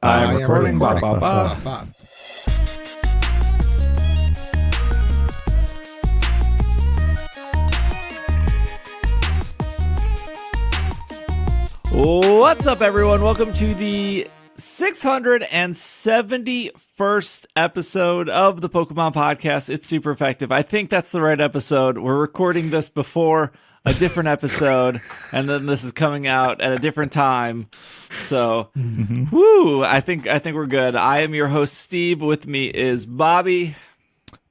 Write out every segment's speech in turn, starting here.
I'm recording. Bop, bop, bop. Bop. What's up, everyone? Welcome to the 671st episode of the Pokemon Podcast. It's super effective. I think that's the right episode. We're recording this before a different episode, and then this is coming out at a different time. So, woo! I think we're good. I am your host, Steve. With me is Bobby.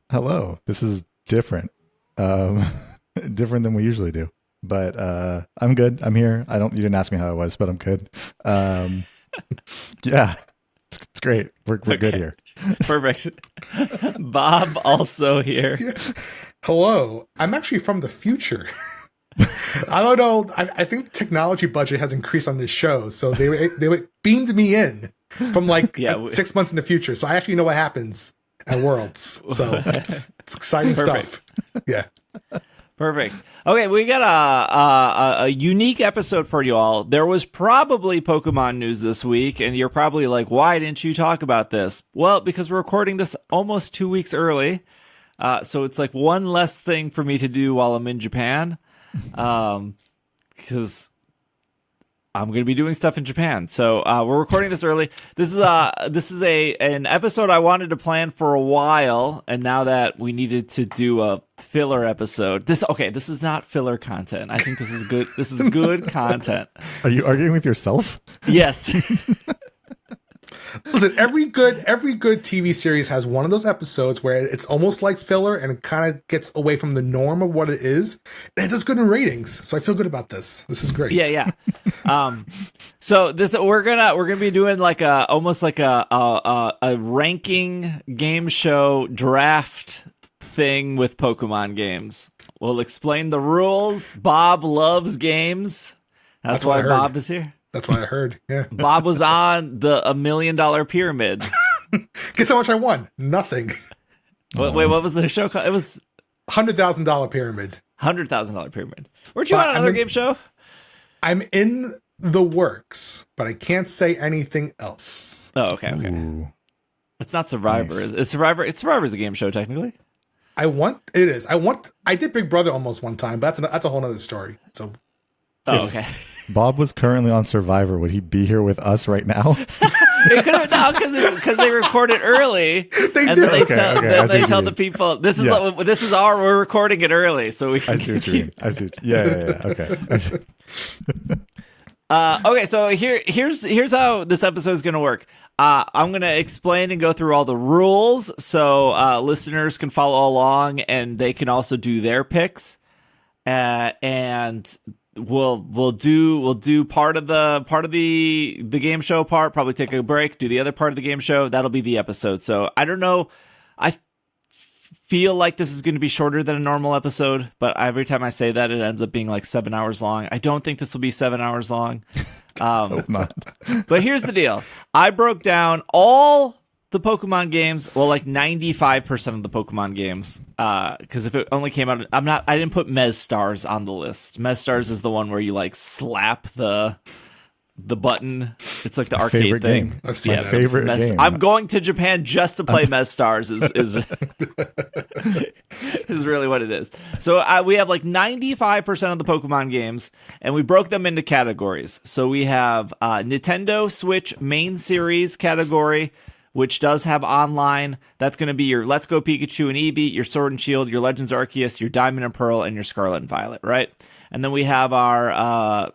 Hello. This is different. Different than we usually do. But I'm good. I'm here. You didn't ask me how I was, but I'm good. Yeah, it's great. We're good here. Perfect. Bob also here. Hello. I'm actually from the future. I don't know. I think the technology budget has increased on this show, so they beamed me in from 6 months in the future. So I actually know what happens at Worlds. So it's exciting stuff. Yeah. Perfect. Okay, we got a unique episode for you all. There was probably Pokemon news this week, and you're probably like, why didn't you talk about this? Well, because we're recording this almost 2 weeks early, so it's like one less thing for me to do while I'm in Japan, because I'm going to be doing stuff in Japan. So we're recording this early. This is an episode I wanted to plan for a while, and now that we needed to do a filler episode. This is not filler content. I think this is good. This is good content. Are you arguing with yourself? Yes. Listen, every good TV series has one of those episodes where it's almost like filler and it kind of gets away from the norm of what it is, and it does good in ratings. So I feel good about this. This is great. Yeah. So this we're gonna be doing like almost like a ranking game show draft thing with Pokemon games. We'll explain the rules. Bob loves games. That's why Bob is here. That's what I heard. Yeah. Bob was on the $1 million pyramid. Guess how much I won? Nothing. Wait, what was the show called? It was $100,000 pyramid. $100,000 pyramid. Weren't you on another game show? I'm in the works, but I can't say anything else. Oh, okay. Ooh. It's not Survivor. Nice. It's Survivor's a game show technically. It is. I did Big Brother almost one time, but that's a whole nother story. So. Oh, okay. Bob was currently on Survivor. Would he be here with us right now? It could have now because they recorded early. They and did. Then they tell the people we're recording it early, so we. I see what you mean. Yeah. Okay. Okay, so here's how this episode is going to work. I'm going to explain and go through all the rules so listeners can follow along, and they can also do their picks. And we'll do part of the game show part, probably take a break, do the other part of the game show. That'll be the episode. So I don't know. I feel like this is going to be shorter than a normal episode, but every time I say that, it ends up being like 7 hours long. I don't think this will be 7 hours long. Hope not. But here's the deal. I broke down all the Pokemon games, well, like 95% of the Pokemon games, because if it only came out, I didn't put Mez Stars on the list. Mez Stars is the one where you like slap the button. It's like the arcade favorite thing. Game. I've seen that. Favorite game. I'm going to Japan just to play Mez Stars is is really what it is. So we have like 95% of the Pokemon games, and we broke them into categories. So we have Nintendo Switch main series category, which does have online. That's going to be your Let's Go Pikachu and Eevee, your Sword and Shield, your Legends Arceus, your Diamond and Pearl, and your Scarlet and Violet, right? And then we have our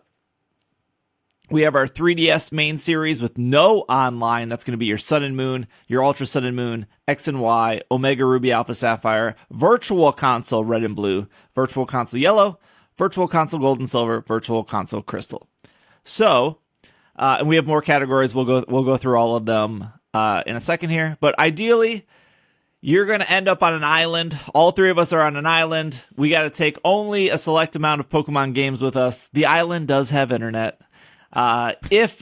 3DS main series with no online. That's going to be your Sun and Moon, your Ultra Sun and Moon, X and Y, Omega Ruby Alpha Sapphire, Virtual Console Red and Blue, Virtual Console Yellow, Virtual Console Gold and Silver, Virtual Console Crystal. So, and we have more categories. We'll go through all of them in a second here, but ideally you're going to end up on an island. All three of us are on an island. We got to take only a select amount of Pokemon games with us. The island does have internet. If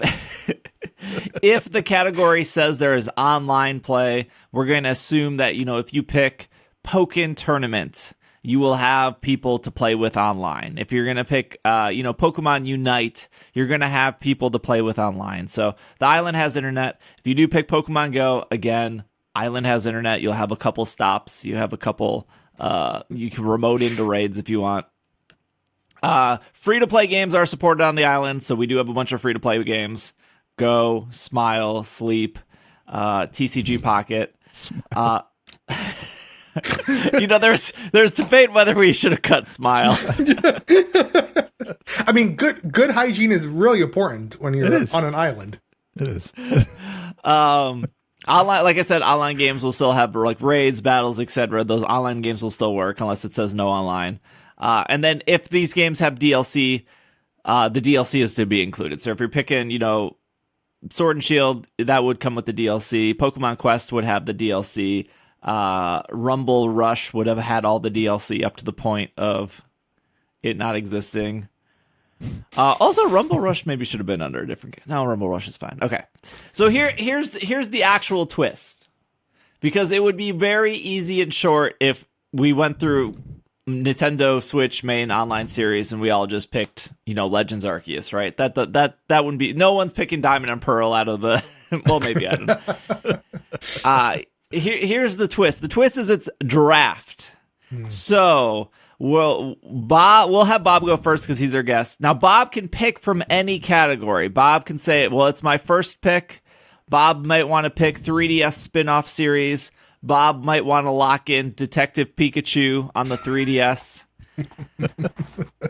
the category says there is online play, we're going to assume that, if you pick Pokken Tournament, you will have people to play with online. If you're going to pick, Pokemon Unite, you're going to have people to play with online. So the island has internet. If you do pick Pokemon Go, again, island has internet. You'll have a couple stops. You have a couple, you can remote into raids if you want. Free-to-play games are supported on the island, so we do have a bunch of free-to-play games. Go, Smile, Sleep, TCG Pocket. There's debate whether we should have cut Smile. I mean, good hygiene is really important when you're on an island. It is. Online, like I said, online games will still have like raids, battles, etc. Those online games will still work unless it says no online. And then if these games have DLC, the DLC is to be included. So if you're picking, Sword and Shield, that would come with the DLC. Pokemon Quest would have the DLC. Rumble Rush would have had all the DLC up to the point of it not existing. Also, Rumble Rush maybe should have been under a different game. No, Rumble Rush is fine. Okay, so here's the actual twist, because it would be very easy and short if we went through Nintendo Switch main online series and we all just picked, Legends Arceus, right? That wouldn't be. No one's picking Diamond and Pearl out of the. Well, maybe I don't know. Here's the twist. The twist is it's draft. So we'll have Bob go first because he's our guest. Now Bob can pick from any category. Bob can say, well, it's my first pick. Bob might want to pick 3DS spin-off series. Bob might want to lock in Detective Pikachu on the 3DS.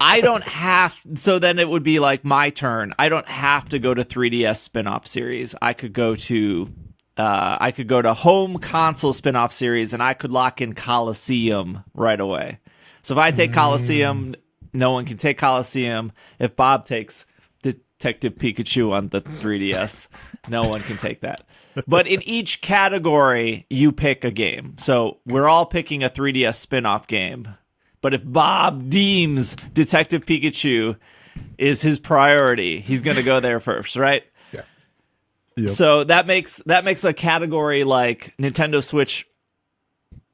I don't have, so then it would be like my turn. I don't have to go to 3DS spin-off series. I could go to home console spin-off series, and I could lock in Coliseum right away. So if I take Coliseum, no one can take Coliseum. If Bob takes Detective Pikachu on the 3DS, no one can take that. But in each category, you pick a game. So we're all picking a 3DS spin-off game. But if Bob deems Detective Pikachu is his priority, he's going to go there first, right? Yeah. Yep. So that makes a category like Nintendo Switch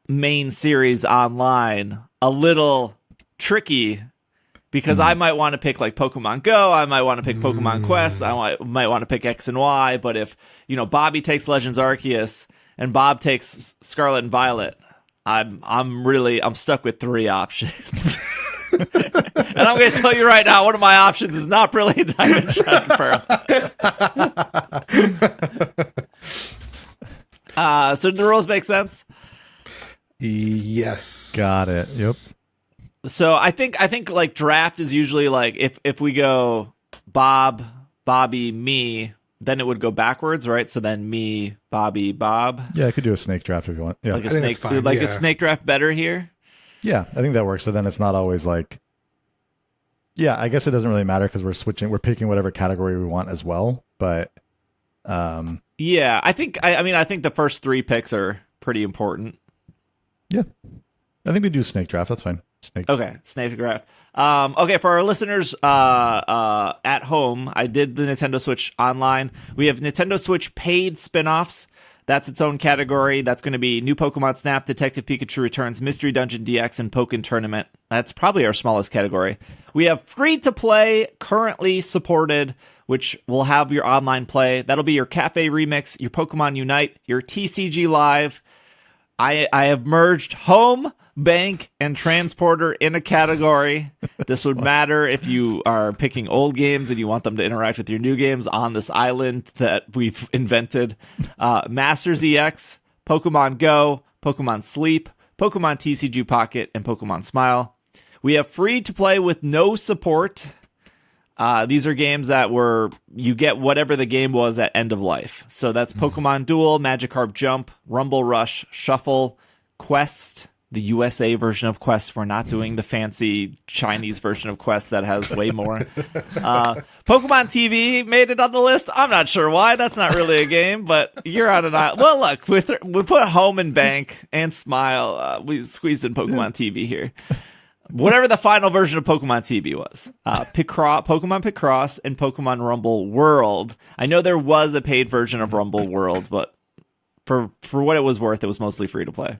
main series online a little tricky, because I might want to pick like Pokemon Go, I might want to pick Pokemon Quest, I might want to pick X and Y, but if, Bobby takes Legends Arceus and Bob takes Scarlet and Violet, I'm stuck with 3 options. And I'm going to tell you right now, one of my options is not Brilliant Diamond Shining Pearl. So do the rules make sense? Yes. Got it. Yep. So I think like draft is usually like if we go Bob, Bobby, me, then it would go backwards, right? So then me, Bobby, Bob. Yeah, I could do a snake draft if you want. Yeah. Like a snake draft better here? Yeah, I think that works. So then it's not always like, yeah, I guess it doesn't really matter because we're picking whatever category we want as well. But yeah, I think the first 3 picks are pretty important. Yeah, I think we do snake draft. That's fine. Okay, snake draft. Okay, for our listeners at home, I did the Nintendo Switch online. We have Nintendo Switch paid spin-offs. That's its own category. That's going to be New Pokemon Snap, Detective Pikachu Returns, Mystery Dungeon DX, and Pokken Tournament. That's probably our smallest category. We have free-to-play, currently supported, which will have your online play. That'll be your Cafe Remix, your Pokemon Unite, your TCG Live. I have merged Home, Bank, and Transporter in a category. This would matter if you are picking old games and you want them to interact with your new games on this island that we've invented. Masters EX, Pokemon Go, Pokemon Sleep, Pokemon TCG Pocket, and Pokemon Smile. We have free to play with no support. These are games that you get whatever the game was at end of life. So that's Pokemon Duel, Magikarp Jump, Rumble Rush, Shuffle, Quest, the USA version of Quest. We're not doing the fancy Chinese version of Quest that has way more. Pokemon TV made it on the list. I'm not sure why. That's not really a game, but you're on an island. Well, look, we put Home and Bank and Smile. We squeezed in Pokemon TV here. Whatever the final version of Pokemon TV was. Pokemon Picross and Pokemon Rumble World. I know there was a paid version of Rumble World, but for what it was worth, it was mostly free to play.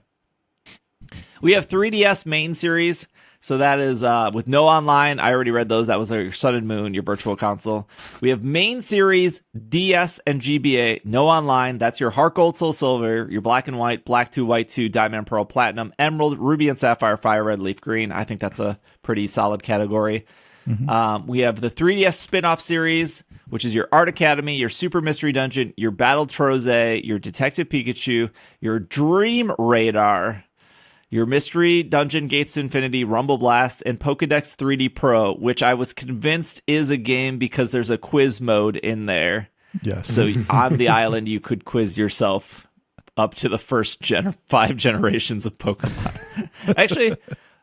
We have 3DS main series. So that is with no online. I already read those. That was your Sun and Moon, your virtual console. We have main series, DS and GBA, no online. That's your Heart Gold, Soul Silver, your Black and White, Black 2, White 2, Diamond, Pearl, Platinum, Emerald, Ruby and Sapphire, Fire Red, Leaf Green. I think that's a pretty solid category. We have the 3DS spin-off series, which is your Art Academy, your Super Mystery Dungeon, your Battle Troze, your Detective Pikachu, your Dream Radar, your Mystery Dungeon Gates to Infinity, Rumble Blast, and Pokedex 3D Pro, which I was convinced is a game because there's a quiz mode in there. Yes. So on the island, you could quiz yourself up to the first 5 generations of Pokemon. Actually,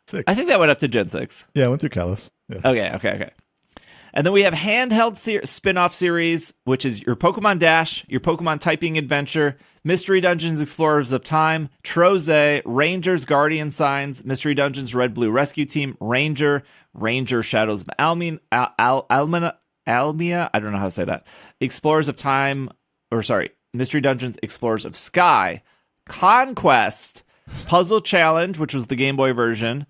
6. I think that went up to Gen 6. Yeah, I went through Kalos. Yeah. Okay. And then we have handheld spin-off series, which is your Pokemon Dash, your Pokemon Typing Adventure, Mystery Dungeons Explorers of Time, Troze, Rangers Guardian Signs, Mystery Dungeons Red Blue Rescue Team, Ranger Shadows of Almia, I don't know how to say that, Explorers of Time, Mystery Dungeons Explorers of Sky, Conquest, Puzzle Challenge, which was the Game Boy version,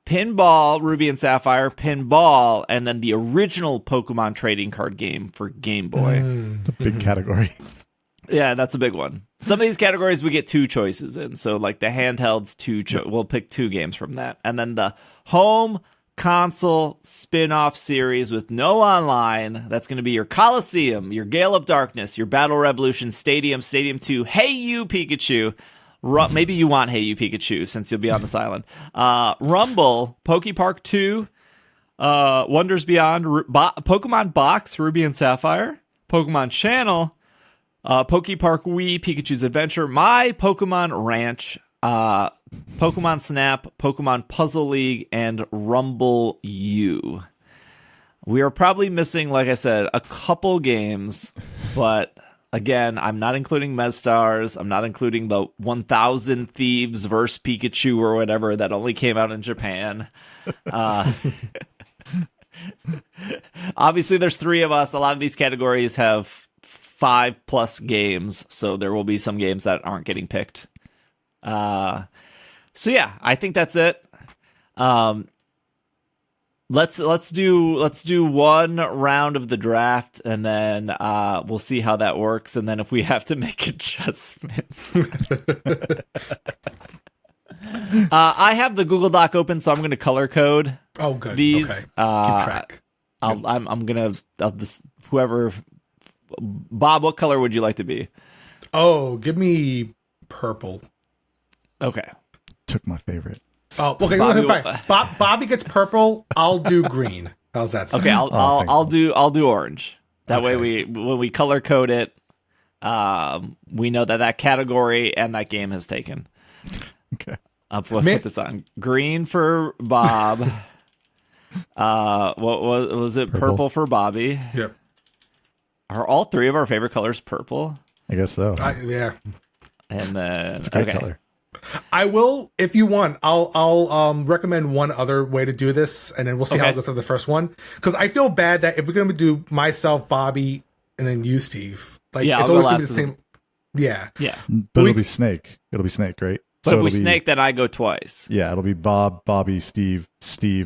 Pinball, Ruby and Sapphire, Pinball, and then the original Pokemon trading card game for Game Boy. It's a big category. Yeah, that's a big one. Some of these categories we get 2 choices in. So like the handhelds, we'll pick 2 games from that. And then the home console spin-off series with no online, that's going to be your Coliseum, your Gale of Darkness, your Battle Revolution, Stadium 2, Hey You Pikachu. Maybe you want Hey You Pikachu since you'll be on this island. Rumble, Pokepark 2, Wonders Beyond, Pokemon Box, Ruby and Sapphire, Pokemon Channel, Pokepark Wii, Pikachu's Adventure, My Pokemon Ranch, Pokemon Snap, Pokemon Puzzle League, and Rumble U. We are probably missing, like I said, a couple games, but again, I'm not including Mezstars. I'm not including the 1000 Thieves vs. Pikachu or whatever that only came out in Japan. Obviously, there's 3 of us. A lot of these categories have 5+ games, so there will be some games that aren't getting picked. So yeah, I think that's it. Let's do one round of the draft, and then we'll see how that works, and then if we have to make adjustments. I have the Google Doc open, so I'm going to color code. Oh, good. These. Okay. Keep track. I'll just whoever. Bob, what color would you like to be? Oh, give me purple. Okay. Took my favorite. Oh, okay. Fine. Bobby gets purple. I'll do green. How's that sound? Okay, I'll do orange. That way, when we color code it, we know that category and that game has taken. Okay. I'll put this on green for Bob. What was it? Purple for Bobby. Yep. Are all 3 of our favorite colors purple? I guess so. Yeah. And then It's a great color. I will, if you want, I'll recommend one other way to do this, and then we'll see how it goes with the first one. Because I feel bad that if we're going to do myself, Bobby, and then you, Steve, it's always going to be the same. Yeah. But it'll be Snake. It'll be Snake, right? But if we snake, then I go twice. Yeah, it'll be Bob, Bobby, Steve,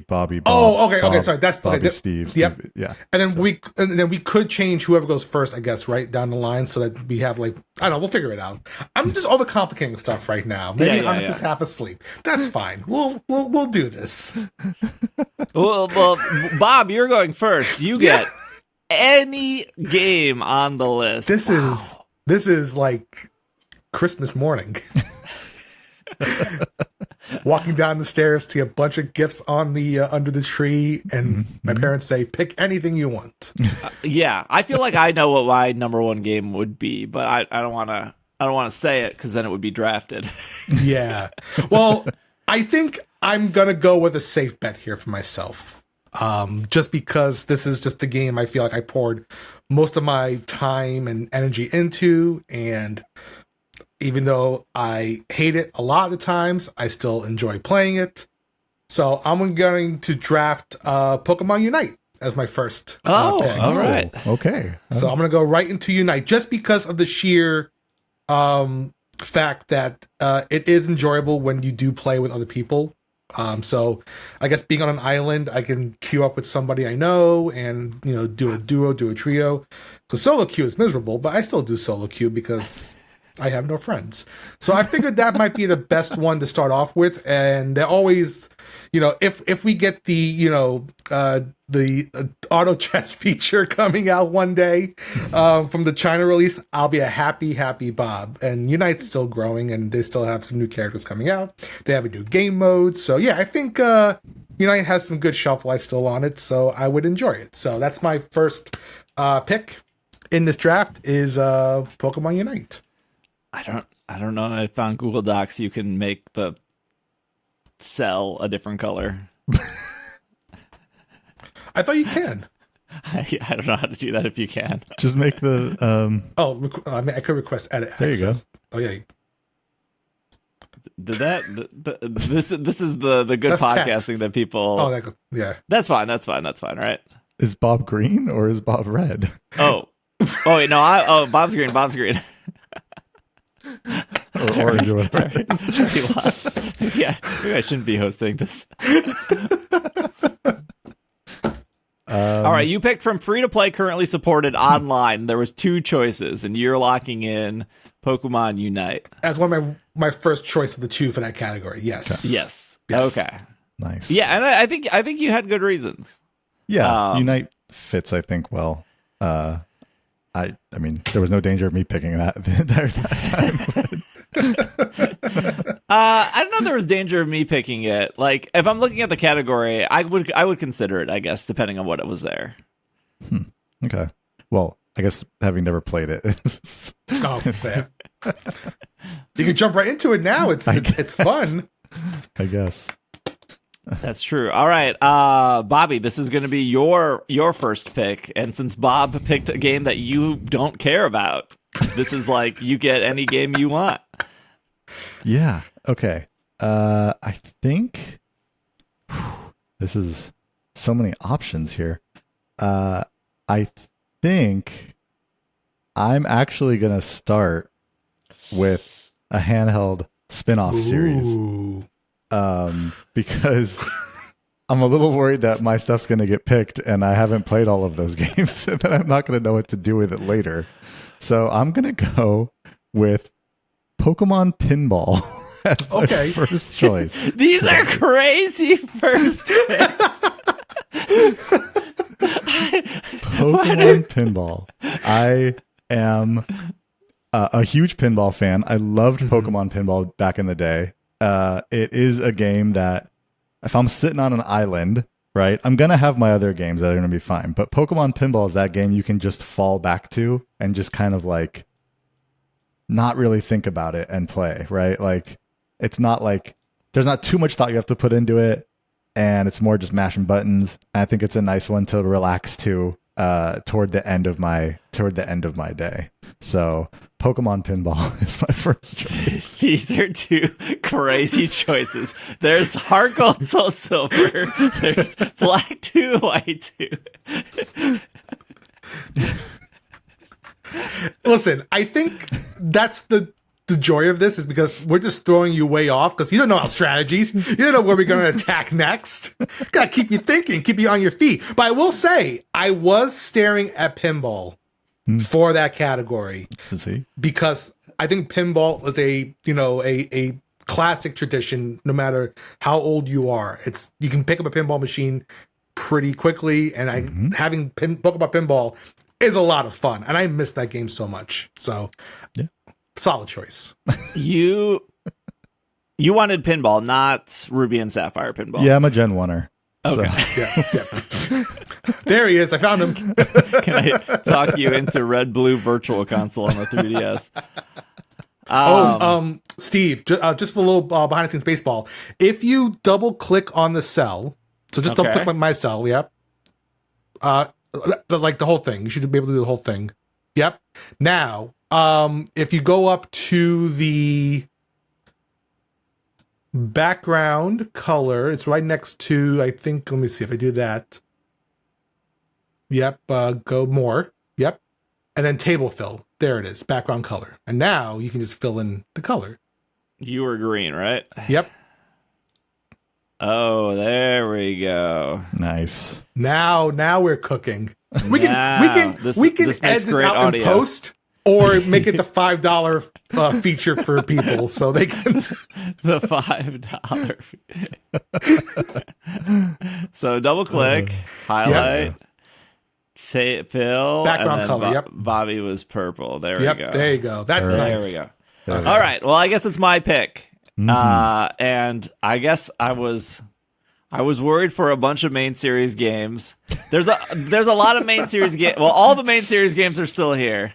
Bobby, Bob. Oh, okay, Bob, sorry. That's Bobby, okay. Steve. Yep. Yeah. And then we could change whoever goes first, I guess, right down the line, so that we have I don't know. We'll figure it out. I'm just overcomplicating stuff right now. Maybe I'm just half asleep. That's fine. We'll do this. well, Bob, you're going first. You get any game on the list. This is like Christmas morning. Walking down the stairs to a bunch of gifts on the under the tree, and my parents say, "Pick anything you want." Yeah, I feel like I know what my number 1 game would be, but I don't want to say it because then it would be drafted. Yeah. Well, I think I'm gonna go with a safe bet here for myself. Just because this is just the game I feel like I poured most of my time and energy into, and even though I hate it a lot of the times, I still enjoy playing it. So I'm going to draft Pokemon Unite as my first pick. All right. Okay. So I'm going to go right into Unite just because of the sheer fact that it is enjoyable when you do play with other people. So I guess being on an island, I can queue up with somebody I know and, do a duo, do a trio. So solo queue is miserable, but I still do solo queue because I have no friends. So I figured that might be the best one to start off with. And they're always, if we get the auto chess feature coming out one day from the China release, I'll be a happy Bob. And Unite's still growing, and they still have some new characters coming out. They have a new game mode. So yeah, I think Unite has some good shelf life still on it, so I would enjoy it. So that's my first pick in this draft is Pokemon Unite. I don't know if on Google Docs you can make the cell a different color. I thought you can. I don't know how to do that if you can. Just make the I could request edit there access. You go. Oh yeah. Did that this is the good That's podcasting text. that people Yeah. That's fine, right? Is Bob green or is Bob red? Oh wait, no, Bob's green. Or orange or whatever. Yeah, maybe I shouldn't be hosting this. All right, you picked from free-to-play currently supported online. There was 2 choices, and you're locking in Pokemon Unite. As one of my first choice of the 2 for that category. Yes. Okay. Yes. Okay. Nice. Yeah, and I think you had good reasons. Yeah, Unite fits, I think, well. I mean, there was no danger of me picking that the entire time. I don't know if there was danger of me picking it. Like, if I'm looking at the category, I would consider it, I guess, depending on what it was there. Okay. Well, I guess having never played it. Oh, man. You can jump right into it now. It's fun. I guess. That's true. All right, Bobby, this is going to be your first pick, and since Bob picked a game that you don't care about, this is like you get any game you want. Yeah. Okay. I think this is so many options here. I think I'm actually going to start with a handheld spin-off series. Because I'm a little worried that my stuff's going to get picked and I haven't played all of those games and that I'm not going to know what to do with it later. So I'm going to go with Pokemon Pinball as my first choice. These are crazy first picks. Pokemon Pinball. I am a huge pinball fan. I loved Pokemon Pinball back in the day. It is a game that if I'm sitting on an island, right, I'm going to have my other games that are going to be fine. But Pokemon Pinball is that game you can just fall back to and just kind of like not really think about it and play, right? Like it's not like there's not too much thought you have to put into it. And it's more just mashing buttons. I think it's a nice one to relax to toward the end of my day. So Pokemon Pinball is my first choice. These are 2 crazy choices. There's Heart Gold, Soul Silver. There's Black 2, White 2. Listen, I think that's the joy of this is because we're just throwing you way off because you don't know our strategies. You don't know where we're going to attack next. Got to keep you thinking, keep you on your feet. But I will say, I was staring at pinball for that category because I think pinball is a classic tradition. No matter how old you are, you can pick up a pinball machine pretty quickly, and having Pokemon Pinball is a lot of fun, and I miss that game so much. So, yeah. Solid choice. You wanted pinball, not Ruby and Sapphire pinball. Yeah, I'm a Gen 1er. Okay. So. Yeah. There he is. I found him. Can I talk you into Red Blue Virtual Console on the 3DS? Steve, just for a little behind the scenes baseball. If you double click on the cell, so just double click on my cell, yep. Like the whole thing. You should be able to do the whole thing. Yep. Now, if you go up to the background color, it's right next to, I think, let me see if I do that. Yep. Go more. Yep. And then table fill. there it is, background color. And now you can just fill in the color. You were green, right? Yep. Oh, there we go. Nice. Now we're cooking. We can edit this out audio. in post, or make it the $5 feature for people so they can. The $5. So double click, highlight, say fill, background and then color. Yep. Bobby was purple. There we go. There you go. That's nice. There we go. All right. Well, I guess it's my pick. And I guess I was worried for a bunch of main series games. There's a lot of main series games. Well, all the main series games are still here.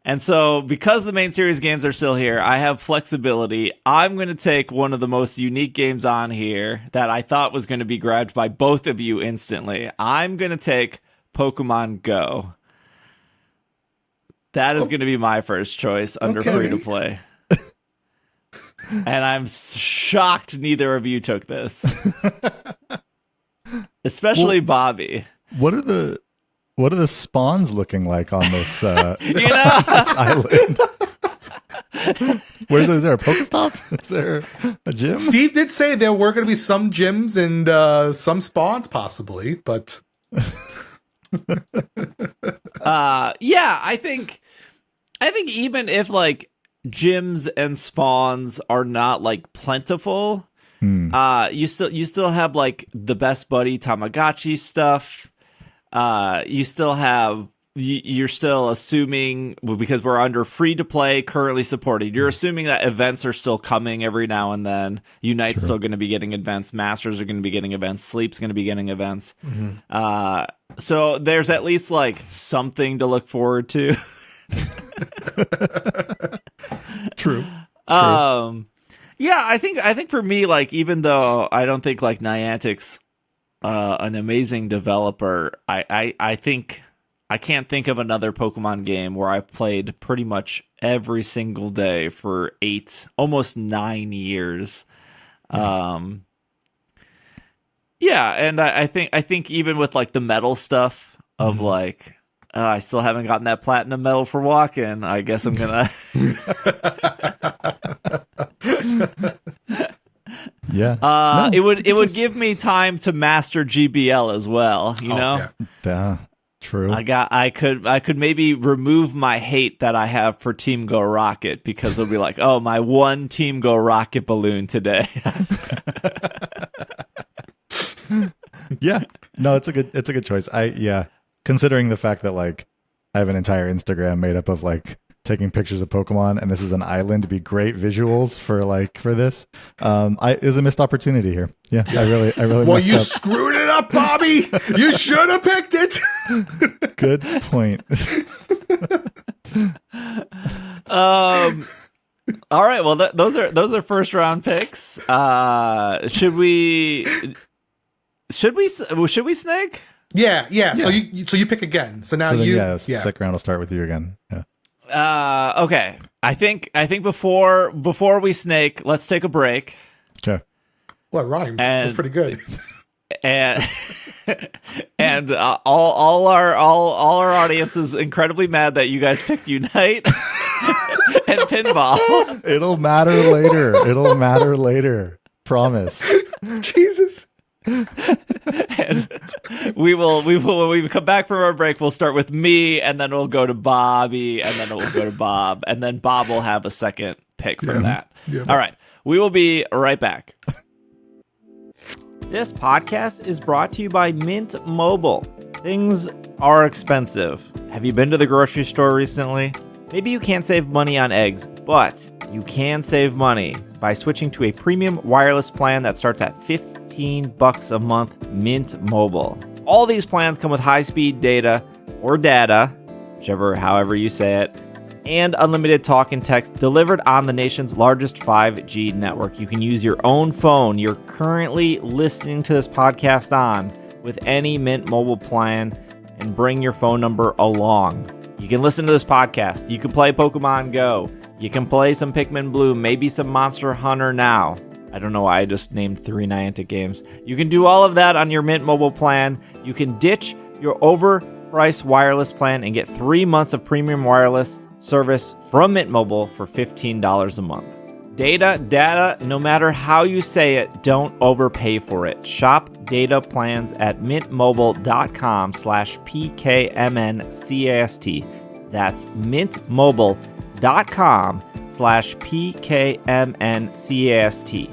And so because the main series games are still here, I have flexibility. I'm going to take one of the most unique games on here that I thought was going to be grabbed by both of you instantly. I'm going to take Pokemon Go. That is going to be my first choice under free-to-play. And I'm shocked neither of you took this. Especially Bobby. What are the spawns looking like on this you know? island? Is there a Pokestop? Is there a gym? Steve did say there were going to be some gyms and some spawns possibly, but yeah, I think even if like gyms and spawns are not like plentiful, you still have like the Best Buddy Tamagotchi stuff. You still have, you're still assuming, because we're under free to play currently supported, you're assuming that events are still coming every now and then. Unite's still going to be getting events, Masters are going to be getting events, Sleep's going to be getting events. So there's at least like something to look forward to. True. Yeah, I think for me, like, even though I don't think like Niantic's an amazing developer, I think I can't think of another Pokemon game where I've played pretty much every single day for almost 9 years. Yeah, and I think even with like the medal stuff of like, I still haven't gotten that platinum medal for walking. I guess I'm gonna. Yeah. It would give me time to master GBL as well. You know. Yeah. True. I could maybe remove my hate that I have for Team Go Rocket, because it'll be like, oh, my one Team Go Rocket balloon today. Yeah. No, it's a good choice. Considering the fact that like I have an entire Instagram made up of like taking pictures of Pokemon, and this is an island to be great visuals for this. Is a missed opportunity here. Yeah. I really well, you screwed it up, Bobby. You should have picked it. Good point. All right. Well, those are first round picks. Should we snake? Yeah. So you pick again. So now second round will start with you again. Yeah. Okay. I think before we snake, let's take a break. Okay. Well, it rhymed. That's pretty good. And all our audience is incredibly mad that you guys picked Unite and pinball. It'll matter later. Promise. Jesus. And we will when we come back from our break, we'll start with me, and then we'll go to Bobby, and then we'll go to Bob, and then Bob will have a second pick for that. Yeah. All right, we will be right back. This podcast is brought to you by Mint Mobile. Things are expensive. Have you been to the grocery store recently? Maybe you can't save money on eggs, but you can save money by switching to a premium wireless plan that starts at $15 a month. Mint Mobile. All these plans come with high-speed data or data, however you say it, and unlimited talk and text delivered on the nation's largest 5G network. You can use your own phone you're currently listening to this podcast on with any Mint Mobile plan and bring your phone number along. You can listen to this podcast. You can play Pokemon Go. You can play some Pikmin Blue, maybe some Monster Hunter now. I don't know why I just named 3 Niantic games. You can do all of that on your Mint Mobile plan. You can ditch your over price wireless plan and get 3 months of premium wireless service from Mint Mobile for $15 a month. Data, no matter how you say it, don't overpay for it. Shop data plans at mintmobile.com/PKMNcast. That's mintmobile.com/PKMNcast.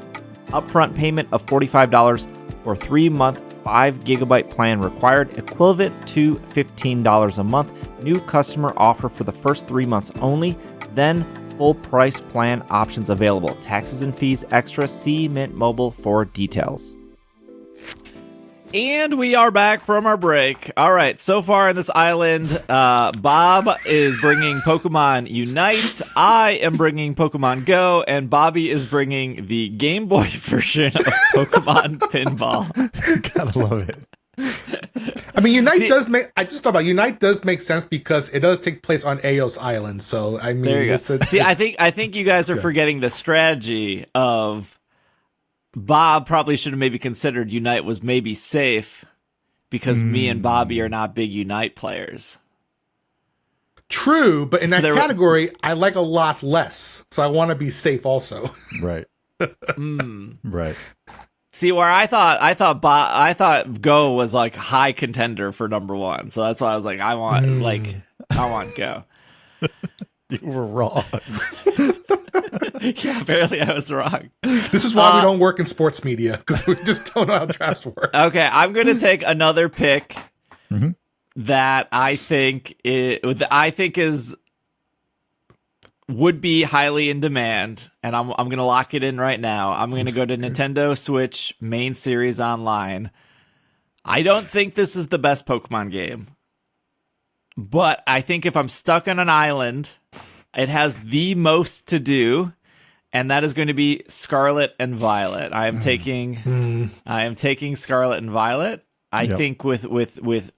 Upfront payment of $45 for 3-month 5 GB plan required, equivalent to $15 a month. New customer offer for the first 3 months only. Then full price plan options available. Taxes and fees extra. See Mint Mobile for details. And we are back from our break. All right, so far in this island, Bob is bringing Pokemon Unite. I am bringing Pokemon Go, and Bobby is bringing the Game Boy version of Pokemon Pinball. Gotta love it. I mean, Unite does make. I just thought about Unite does make sense because it does take place on Eos Island. So I mean, there you go. I think you guys are forgetting the strategy of. Bob probably should have maybe considered Unite was maybe safe because me and Bobby are not big Unite players. True, but in that category, I like a lot less, so I want to be safe also. Right. Right. See, where I thought Go was like high contender for number one, so that's why I was like, I want Go. You were wrong. Yeah, apparently I was wrong. This is why we don't work in sports media, because we just don't know how drafts work. Okay, I'm going to take another pick that I think would be highly in demand, and I'm going to lock it in right now. I'm going to go to Nintendo Switch main series online. I don't think this is the best Pokemon game, but I think if I'm stuck on an island, it has the most to do. And that is going to be Scarlet and Violet. I am taking Scarlet and Violet. I think with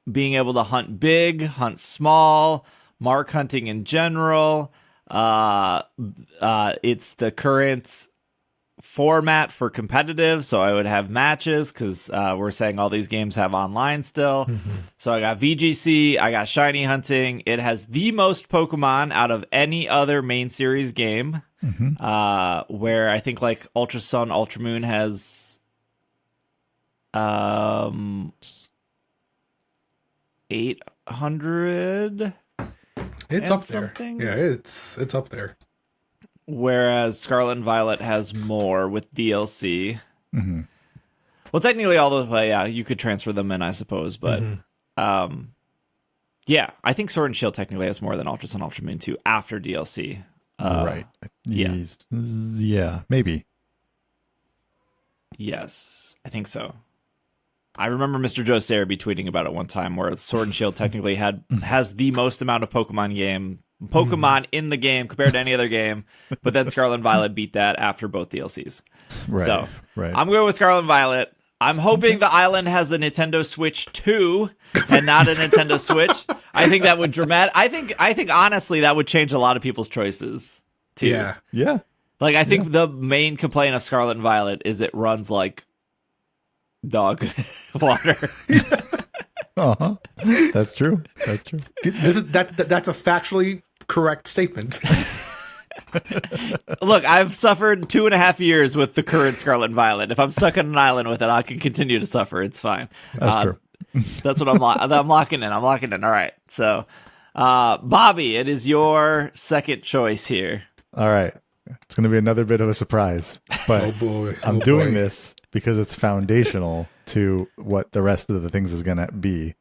being able to hunt big, hunt small, mark hunting in general. It's the current format for competitive, so I would have matches because we're saying all these games have online still. So I got VGC, I got shiny hunting. It has the most Pokemon out of any other main series game. Where I think like Ultra Sun, Ultra Moon has 800. It's up there. Yeah, it's up there. Whereas Scarlet and Violet has more with DLC. Well, technically, all the way, yeah, you could transfer them in, I suppose, but yeah, I think Sword and Shield technically has more than Ultra Sun, Ultra Moon 2 after DLC. Right. Yeah, maybe. Yes, I think so. I remember Mr. Joe Sarabee tweeting about it one time where Sword and Shield technically has the most amount of Pokemon in the game compared to any other game, but then Scarlet and Violet beat that after both DLCs. Right. So right. I'm going with Scarlet and Violet. I'm hoping the island has a Nintendo Switch 2 and not a Nintendo Switch. I think that would I think honestly that would change a lot of people's choices too. Yeah. Yeah. Like I think the main complaint of Scarlet and Violet is it runs like dog water. That's true. That's true. That's a factually correct statement. Look, I've suffered 2.5 years with the current Scarlet and Violet. If I'm stuck on an island with it, I can continue to suffer. It's fine. That's true. That's what I'm locking in. I'm locking in. All right. So, Bobby, it is your second choice here. All right. It's going to be another bit of a surprise, but I'm doing this because it's foundational to what the rest of the things is going to be.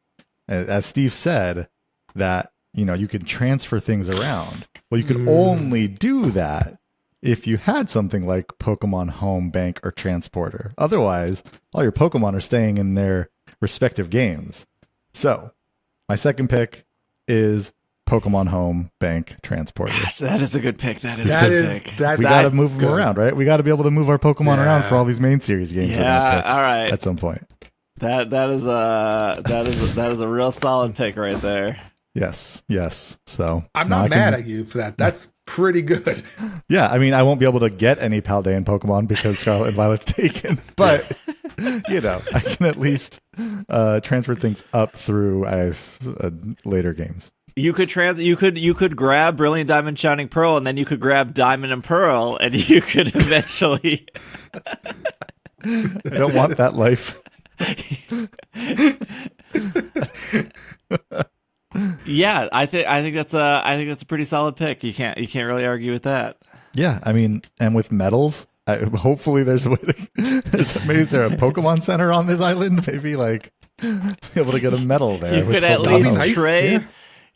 As Steve said, that you can transfer things around. Well, you could only do that if you had something like Pokemon Home, Bank, or Transporter. Otherwise, all your Pokemon are staying in their respective games. So, my second pick is Pokemon Home, Bank, Transporter. Gosh, that is a good pick. That is a good pick. We got to move them around, right? We got to be able to move our Pokemon around for all these main series games. Yeah, all right. At some point. That is a real solid pick right there. Yes. So I'm not mad at you for that. That's pretty good. Yeah, I mean, I won't be able to get any Paldean Pokemon because Scarlet and Violet's taken, but I can at least transfer things up through later games. You could grab Brilliant Diamond Shining Pearl, and then you could grab Diamond and Pearl, and you could eventually. I don't want that life. Yeah, I think that's a pretty solid pick. You can't really argue with that. Yeah, I mean, and with medals, hopefully there's a way to. Maybe is there a Pokemon Center on this island? Maybe like be able to get a medal there. You could at least trade. Yeah.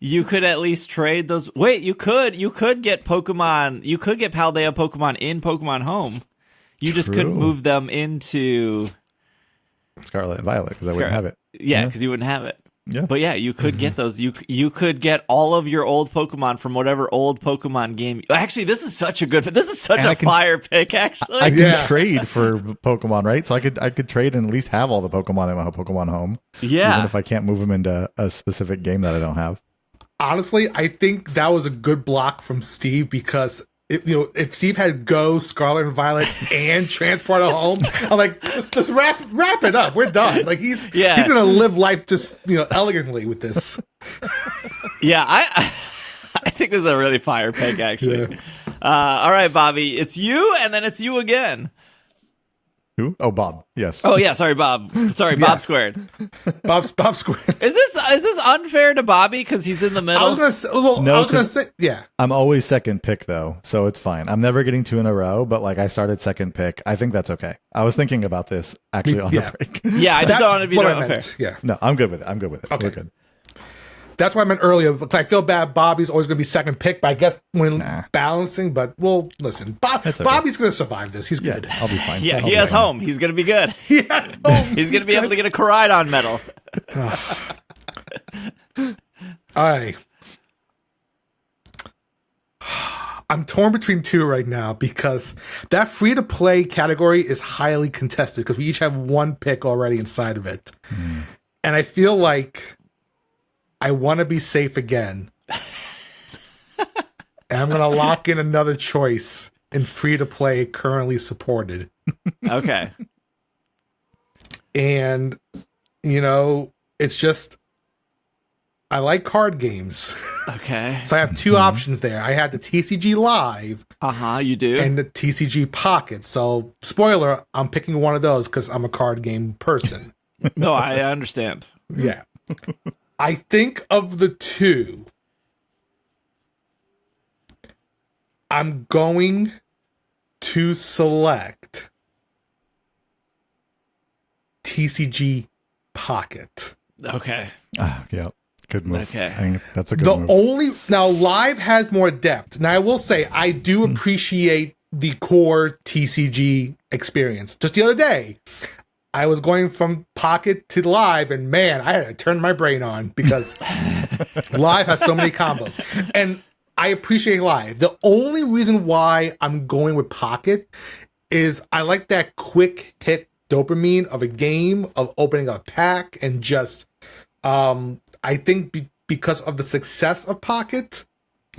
You could at least trade those. Wait, you could get Pokemon. You could get Paldea Pokemon in Pokemon Home. You just couldn't move them into Scarlet and Violet because I wouldn't have it. Yeah, because you wouldn't have it. Yeah, but yeah, you could get those. You could get all of your old Pokemon from whatever old Pokemon game. Actually, this is such a fire pick. Actually, I can trade for Pokemon, right? So I could trade and at least have all the Pokemon in my Pokemon Home. Yeah, even if I can't move them into a specific game that I don't have. Honestly, I think that was a good block from Steve because if Steve had Go, Scarlet and Violet, and Transport Home, I'm like, just wrap it up. We're done. Like he's gonna live life just elegantly with this. Yeah, I think this is a really fire pick actually. Yeah. All right, Bobby, it's you, and then it's you again. Who? Oh, Bob. Yes. Oh, yeah. Sorry, Bob. Sorry, Bob squared. Bob squared. Is this unfair to Bobby because he's in the middle? I was gonna say, yeah. I'm always second pick though, so it's fine. I'm never getting 2 in a row, but like I started second pick. I think that's okay. I was thinking about this actually on the break. Yeah, I just don't want to be unfair. Yeah. No, I'm good with it. Okay. We're good. That's what I meant earlier. I feel bad. Bobby's always going to be second pick, but I guess when balancing. But listen, Bobby's going to survive this. He's good. I'll be fine. Yeah, he has home. He's going to be good. He has home. He's going to be able to get a Koraidon medal. All right. I'm torn between 2 right now because that free-to-play category is highly contested because we each have 1 pick already inside of it. And I feel like I want to be safe again. And I'm going to lock in another choice in free-to-play currently supported. Okay. And, it's just, I like card games. Okay. So I have 2 options there. I have the TCG Live. You do? And the TCG Pocket. So, spoiler, I'm picking one of those because I'm a card game person. No, I understand. Yeah. I think of the 2, I'm going to select TCG Pocket. Okay. Yeah. Good move. Okay. I think that's a good move. Now Live has more depth. Now I will say I do appreciate the core TCG experience. Just the other day, I was going from Pocket to Live, and man, I had to turn my brain on because Live has so many combos. And I appreciate Live. The only reason why I'm going with Pocket is I like that quick hit dopamine of a game, of opening a pack, and just, I think because of the success of Pocket,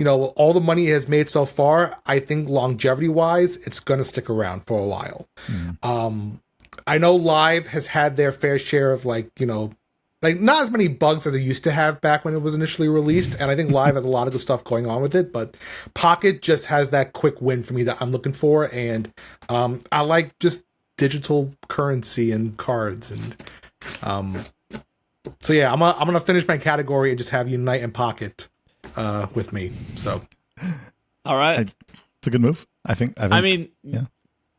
all the money it has made so far, I think longevity-wise, it's going to stick around for a while. I know Live has had their fair share of not as many bugs as it used to have back when it was initially released. And I think Live has a lot of good stuff going on with it, but Pocket just has that quick win for me that I'm looking for. And I like just digital currency and cards. And so yeah, I'm going to finish my category and just have Unite and Pocket with me. So. All right. It's a good move. I think yeah.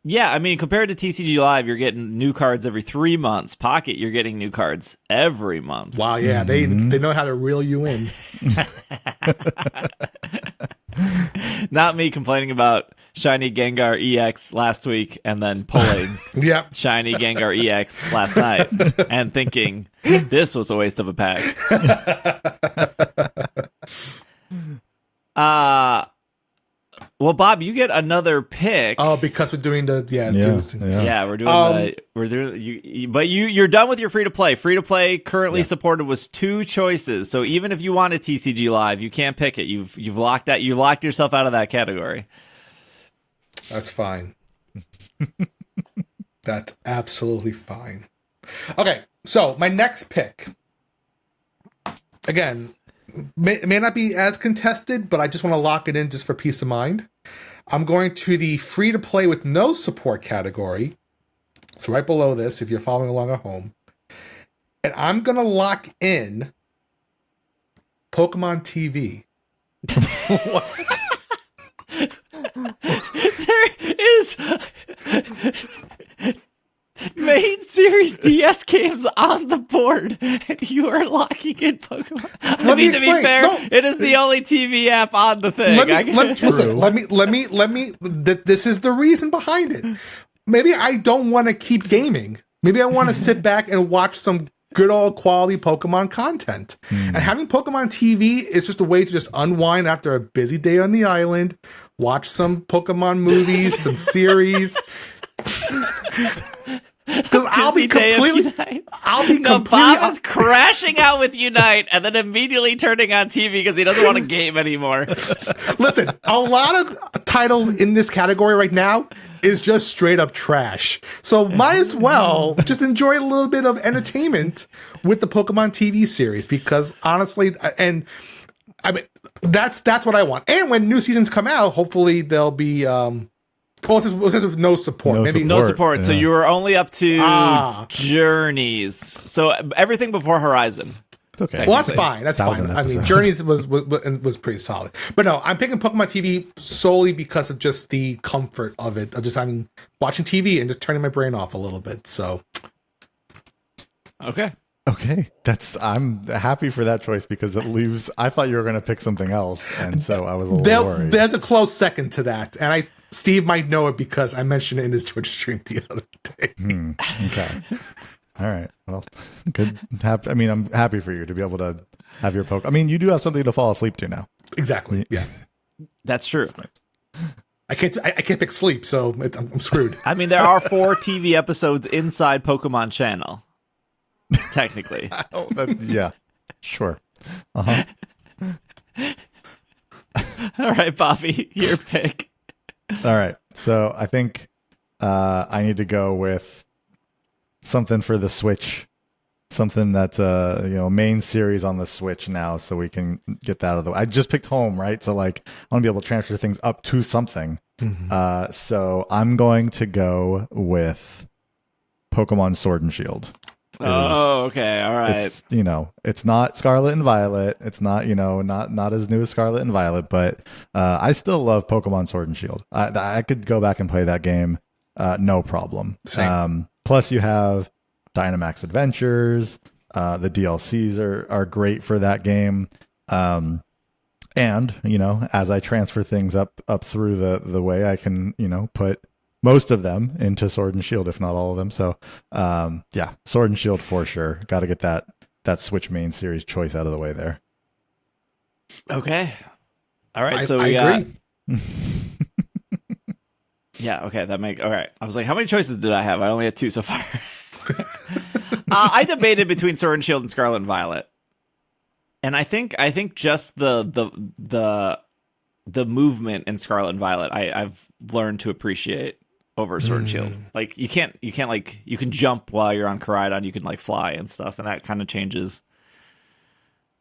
Yeah, I mean, compared to TCG Live, you're getting new cards every 3 months. Pocket, you're getting new cards every month. Wow, yeah, they know how to reel you in. Not me complaining about Shiny Gengar EX last week and then pulling Shiny Gengar EX last night and thinking, this was a waste of a pack. Well, Bob, you get another pick. Oh, because we're doing the we're doing but you're done with your free to play. Free to play currently supported was 2 choices. So even if you want a TCG Live, you can't pick it. You've locked yourself out of that category. That's fine. That's absolutely fine. Okay, So my next pick, again, may not be as contested, but I just want to lock it in just for peace of mind. I'm going to the free to play with no support category. So right below this, if you're following along at home. And I'm going to lock in Pokemon TV. There is main series DS games on the board, and you are locking in Pokemon. To be fair, it is the only TV app on the thing. This is the reason behind it. Maybe I don't want to keep gaming. Maybe I want to sit back and watch some good old quality Pokemon content. And having Pokemon TV is just a way to just unwind after a busy day on the island, watch some Pokemon movies, some series. Because I'll be completely. Bob is crashing out with Unite and then immediately turning on TV because he doesn't want to game anymore. Listen, a lot of titles in this category right now is just straight up trash. So might as well just enjoy a little bit of entertainment with the Pokemon TV series, because honestly, and I mean, that's what I want. And when new seasons come out, hopefully there'll be since with no support. No support. Yeah. So you were only up to Journeys. So everything before Horizon. Okay. Well, that's fine. That's fine. I mean, Journeys was pretty solid. But no, I'm picking Pokemon TV solely because of just the comfort of it. Of just watching TV and just turning my brain off a little bit. So. Okay. I'm happy for that choice, because it leaves. I thought you were going to pick something else, and so I was a little worried. There's a close second to that, and Steve might know it because I mentioned it in his Twitch stream the other day. Okay. All right. Well, good. I'm happy for you to be able to have your Pokemon. I mean, you do have something to fall asleep to now. Exactly. Yeah. That's true. I can't pick sleep, so I'm screwed. I mean, there are 4 TV episodes inside Pokemon Channel. Technically. Yeah. Sure. All right, Bobby, your pick. All right. So I think I need to go with something for the Switch, something that's main series on the Switch now, so we can get that out of the way. I just picked home, right? So I want to be able to transfer things up to something. So I'm going to go with Pokemon Sword and Shield. Okay, all right. It's not Scarlet and Violet. It's not not as new as Scarlet and Violet, but I still love Pokemon Sword and Shield. I could go back and play that game, no problem. Same. Plus, you have Dynamax Adventures. The DLCs are great for that game. And as I transfer things up through the way, I can put most of them into Sword and Shield, if not all of them. So, Sword and Shield for sure. Got to get that Switch main series choice out of the way there. Okay. All right. I agree. Yeah. Okay. All right. I was like, how many choices did I have? I only had 2 so far. I debated between Sword and Shield and Scarlet and Violet, and I think just the movement in Scarlet and Violet, I've learned to appreciate over Sword and Shield. Like you can jump while you're on Koraidon, you can fly and stuff, and that kind of changes.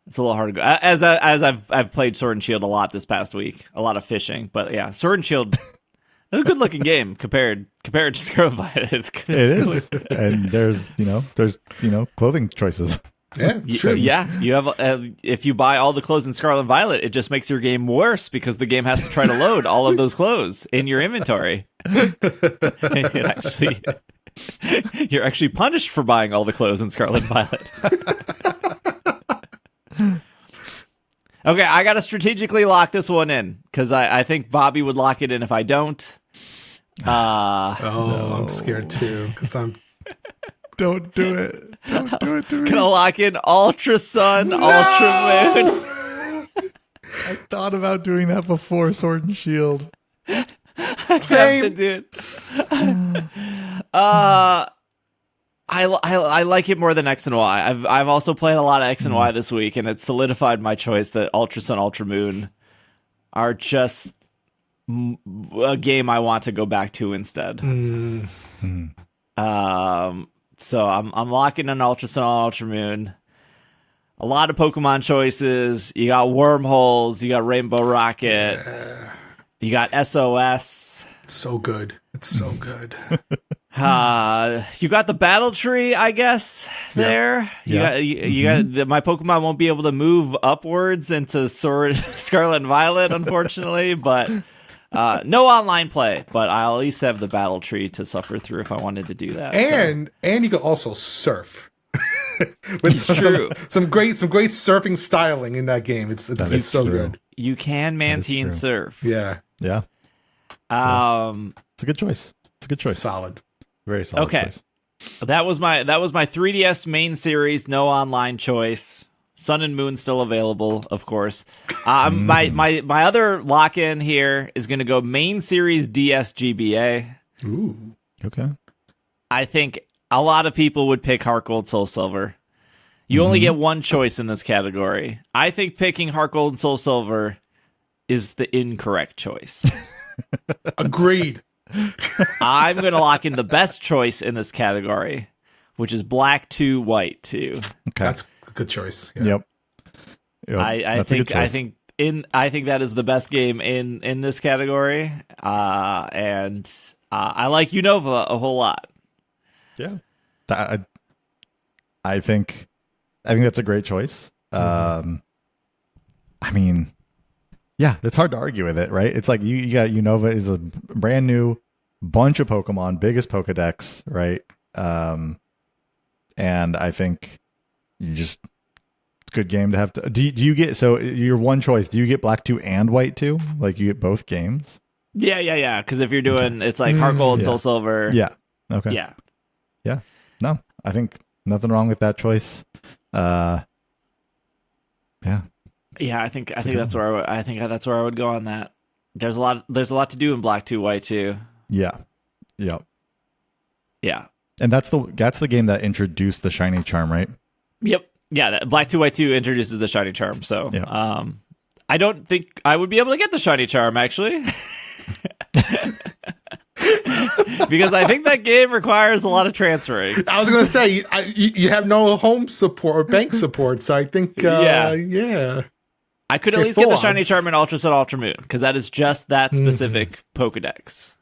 It's a little hard to go as I've played Sword and Shield a lot this past week, a lot of fishing, but yeah, Sword and Shield, it's a good looking game compared to Scarlet and Violet. It is, and there's clothing choices. Yeah, it's true. Yeah, you have. If you buy all the clothes in Scarlet and Violet, it just makes your game worse because the game has to try to load all of those clothes in your inventory. You're actually punished for buying all the clothes in Scarlet and Violet. Okay, I got to strategically lock this one in because I think Bobby would lock it in if I don't. No. I'm scared too because I'm. Don't do it. Don't do it to me. Gonna lock in Ultra Sun, Ultra Moon. I thought about doing that before Sword and Shield. Same. Dude. I like it more than X and Y. I've also played a lot of X and Y this week, and it solidified my choice that Ultra Sun, Ultra Moon are just a game I want to go back to instead. So I'm locking in Ultra Sun, Ultra Moon. A lot of Pokemon choices. You got Wormholes. You got Rainbow Rocket. Yeah. You got SOS. It's so good. It's so good. You got the Battle Tree, I guess. There, you got my Pokemon won't be able to move upwards into Sword, Scarlet and Violet, unfortunately. But no online play. But I'll at least have the Battle Tree to suffer through if I wanted to do that. And you can also surf. With some great surfing styling in that game. It's so good. You can Mantine surf. Yeah. It's a good choice. Solid. Very solid. Okay. Choice. That was my 3DS main series, no online choice. Sun and Moon still available, of course. My other lock-in here is going to go main series DS GBA. Ooh. Okay. I think a lot of people would pick Heart Gold, Soul Silver. You only get one choice in this category. I think picking Heart Gold and Soul Silver is the incorrect choice. Agreed. I'm going to lock in the best choice in this category, which is Black 2, White 2. Okay. That's a good choice. Yeah. Yep. I think that is the best game in this category. And I like Unova a whole lot. Yeah. I think that's a great choice. I mean, yeah, it's hard to argue with it, right? It's like you got Unova is a brand new bunch of Pokemon, biggest Pokedex, right? And I think it's a good game to have to. Do you get, so your one choice? Do you get Black 2 and White 2? Like you get both games? Yeah. Because if you're doing, it's like Heart Gold, Soul Silver. Yeah. Okay. Yeah. No, I think nothing wrong with that choice. Yeah. Yeah, I think that's where that's where I would go on that. There's a lot to do in Black 2, White 2. Yeah. Yep. Yeah. And that's the game that introduced the shiny charm, right? Yep. Yeah, Black 2, White 2 introduces the shiny charm. So, yeah. I don't think I would be able to get the shiny charm actually. Because I think that game requires a lot of transferring. I was going to say, you have no home support or bank support, so I think, yeah. I could at least get the shiny charm in Ultra Sun, Ultra Moon, because that is just that specific Pokedex.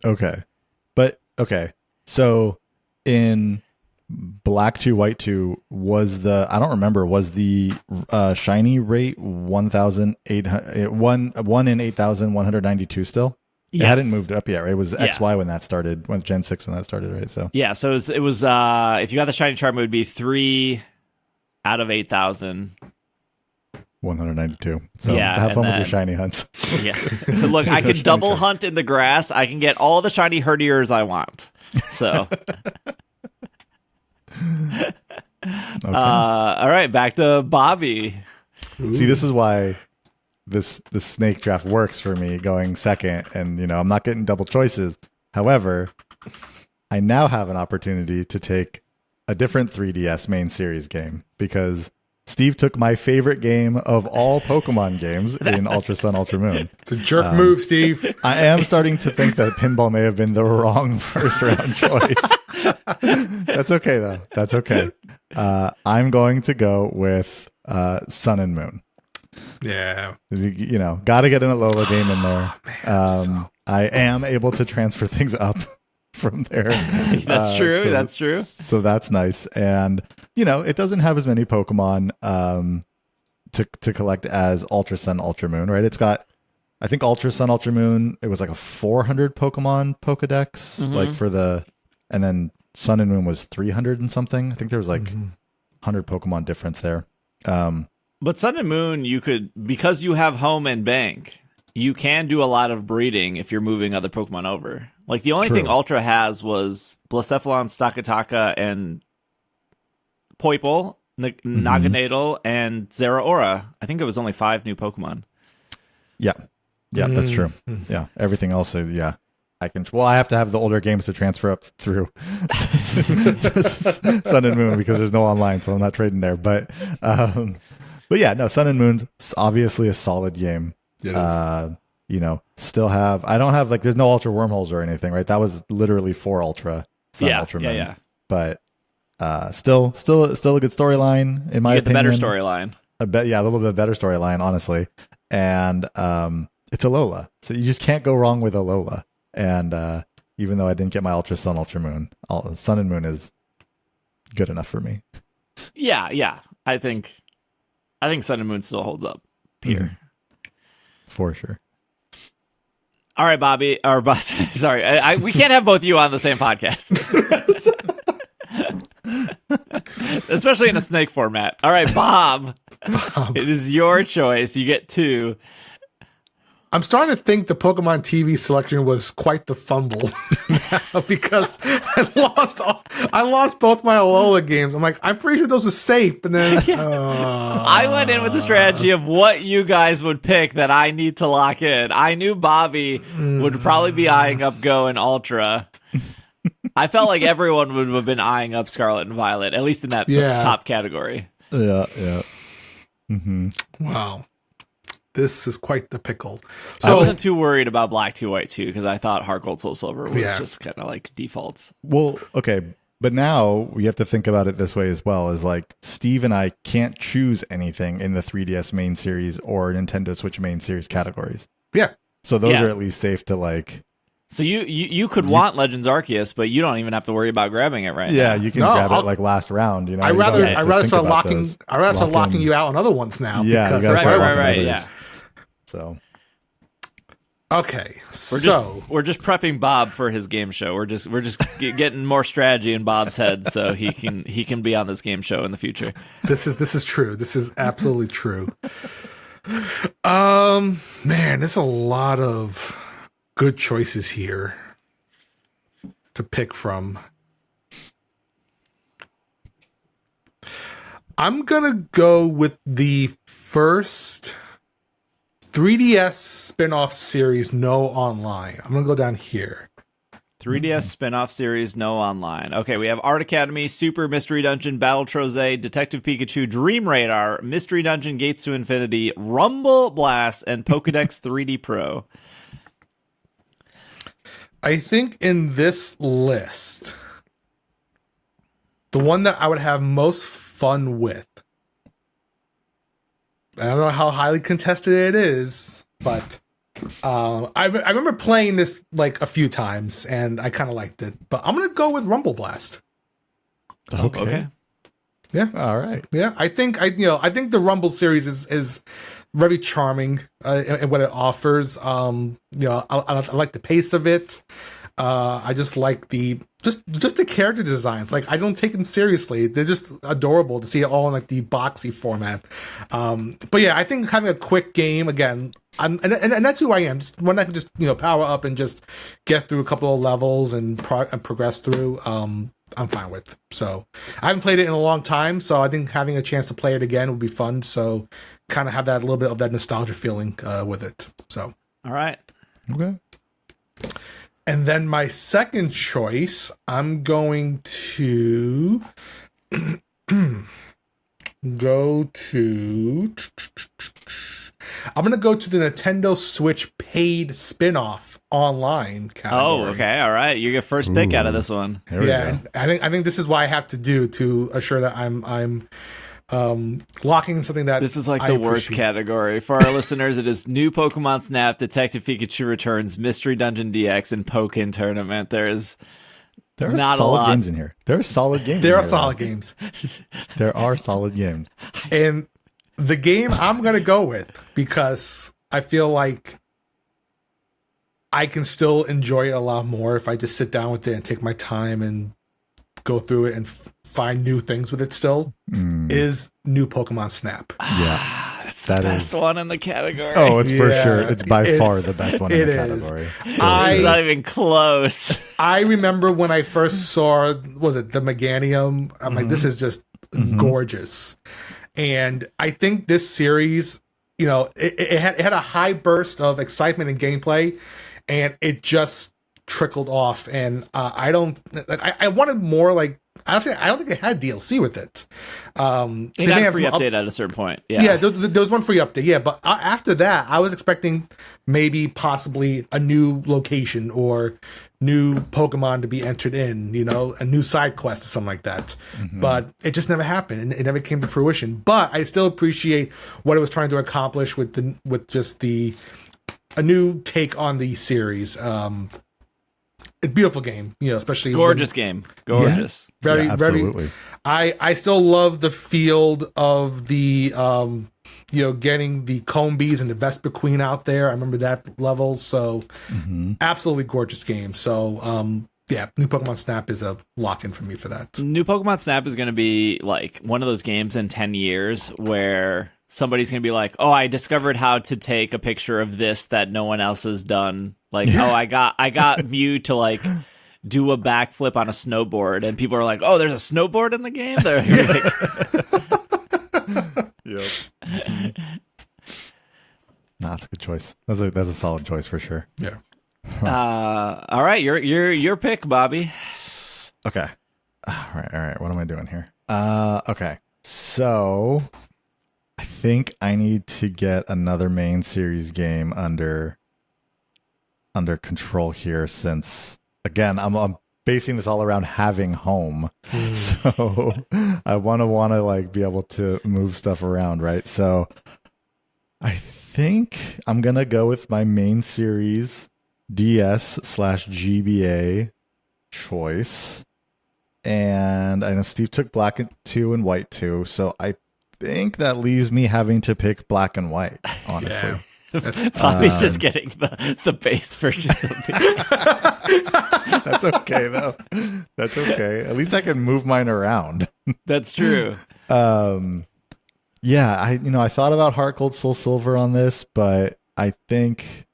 Okay. But, okay. So, in Black 2, White 2, was the shiny rate 1 in 8,192 still? Yes. It hadn't moved up yet, right? It was XY when that started, when Gen 6 when that started, right? So yeah, so it was if you got the shiny charm, it would be 3 out of 8,000. 192. So have fun with your shiny hunts. Yeah. Look, I can double hunt in the grass. I can get all the shiny Herdiers I want. So okay. All right, back to Bobby. Ooh. See, this is why the snake draft works for me going second, and I'm not getting double choices. However, I now have an opportunity to take a different 3DS main series game because Steve took my favorite game of all Pokemon games in Ultra Sun, Ultra Moon. It's a jerk move, Steve. I am starting to think that pinball may have been the wrong first round choice. That's okay though. That's okay. I'm going to go with Sun and Moon. Yeah. Got to get an Alola game in there. Man, I am able to transfer things up from there. That's true. That's true. So that's nice. And, it doesn't have as many Pokemon to collect as Ultra Sun, Ultra Moon, right? It's got, I think Ultra Sun, Ultra Moon, it was like a 400 Pokemon Pokedex, and then Sun and Moon was 300 and something. I think there was like 100 Pokemon difference there. But Sun and Moon, you could, because you have home and bank, you can do a lot of breeding if you're moving other Pokemon over. Like the only thing Ultra has was Blacephalon, Stakataka, and Poipole, Naganadel, and Zeraora. I think it was only 5 new Pokemon. Yeah, that's true. Yeah, everything else, I can. Well, I have to have the older games to transfer up through Sun and Moon because there's no online, so I'm not trading there. But yeah, no, Sun and Moon's obviously a solid game. It is. Still have. I don't have there's no Ultra Wormholes or anything, right? That was literally for Ultra Sun, Ultra Moon. Yeah. but still a good storyline in my opinion. The better storyline. A little bit better storyline, honestly. And it's Alola, so you just can't go wrong with Alola. And even though I didn't get my Ultra Sun, Ultra Moon, Sun and Moon is good enough for me. Yeah. I think Sun and Moon still holds up here. Mm-hmm. For sure. All right, Bobby. Sorry, we can't have both you on the same podcast. Especially in a snake format. All right, Bob. It is your choice. You get 2. I'm starting to think the Pokemon TV selection was quite the fumble because I lost both my Alola games. I'm like, I'm pretty sure those were safe, and then I went in with the strategy of what you guys would pick that I need to lock in. I knew Bobby would probably be eyeing up Go and Ultra. I felt like everyone would have been eyeing up Scarlet and Violet, at least in that top category. Yeah. Mm-hmm. Wow. This is quite the pickle. So I wasn't too worried about Black 2 White 2 because I thought Heart Gold Soul Silver was just kind of like defaults. Well, okay, but now we have to think about it this way as well, is like Steve and I can't choose anything in the 3DS main series or Nintendo Switch main series categories. Yeah. So those are at least safe to like. So you could want Legends Arceus, but you don't even have to worry about grabbing it right now. Yeah, you can grab it like last round. You know, I'd rather start locking you out on other ones now. Yeah, because right. Yeah. So, okay, we're just prepping Bob for his game show. We're just getting more strategy in Bob's head so he can be on this game show in the future. This is true. This is absolutely true. Man, there's a lot of good choices here to pick from. I'm gonna go with the first 3DS spin-off series, No Online. I'm going to go down here. 3DS spin-off series, No Online. Okay, we have Art Academy, Super Mystery Dungeon, Battle Troze, Detective Pikachu, Dream Radar, Mystery Dungeon, Gates to Infinity, Rumble Blast, and Pokedex 3D Pro. I think in this list, the one that I would have most fun with, I don't know how highly contested it is, but I remember playing this like a few times, and I kind of liked it. But I'm gonna go with Rumble Blast. Okay. Yeah. All right. Yeah. I think the Rumble series is very charming in what it offers. I like the pace of it. I just like the character designs. Like, I don't take them seriously. They're just adorable to see it all in like the boxy format. But yeah, I think having a quick game again, and that's who I am. Just one that can just power up and just get through a couple of levels and progress through. I'm fine with. So I haven't played it in a long time, so I think having a chance to play it again would be fun. So kind of have that little bit of that nostalgia feeling with it. So all right, okay. And then my second choice, I'm going to go to the Nintendo Switch paid spin-off online category. Oh, okay, all right. You get first pick out of this one. Yeah, and I think this is what I have to do to assure that I'm locking in something that this is like the worst category for our listeners. It is New Pokemon Snap, Detective Pikachu Returns, Mystery Dungeon DX, and Pokken Tournament. There are not solid a lot. Games in here. There are solid games. There are solid games. There are solid games. And the game I'm gonna go with, because I feel like I can still enjoy it a lot more if I just sit down with it and take my time and go through it and find new things with it still, is New Pokemon Snap. Yeah. That's the best one in the category. Oh, it's for sure. It's by far the best one in the category. It's not even close. I remember when I first saw, was it the Meganium? I'm like, this is just gorgeous. And I think this series, it had a high burst of excitement and gameplay, and it just trickled off, and I don't like. I wanted more. Like, actually, I don't think it had DLC with it. It got a free update at a certain point. Yeah, there was one free update. Yeah, but after that, I was expecting maybe possibly a new location or new Pokemon to be entered in. You know, a new side quest or something like that. Mm-hmm. But it just never happened, and it never came to fruition. But I still appreciate what it was trying to accomplish with a new take on the series. A beautiful game, you know, especially gorgeous. Yeah, very. I still love the field of the you know, getting the Combees and the Vespa Queen out there. I remember that level. So absolutely gorgeous game. So yeah, new Pokemon Snap is a lock-in for me for that. New Pokemon Snap is going to be like one of those games in 10 years where somebody's going to be like, oh, I discovered how to take a picture of this that no one else has done. Like, oh, I got Mew to like do a backflip on a snowboard, and people are like, oh, there's a snowboard in the game? They're like, yep. Nah, that's a good choice. That's a solid choice for sure. Yeah. All right, your pick, Bobby. Okay. All right. What am I doing here? Okay. So I think I need to get another main series game under control here, since again I'm basing this all around having home. So I want to like be able to move stuff around, right? So I think I'm gonna go with my main series DS/GBA choice, and I know Steve took Black 2 and White 2, so I think that leaves me having to pick Black and White, honestly. Yeah. Bobby's just getting the base versions of it. That's okay though. That's okay. At least I can move mine around. That's true. Yeah, I thought about Heart Gold Soul Silver on this, but I think,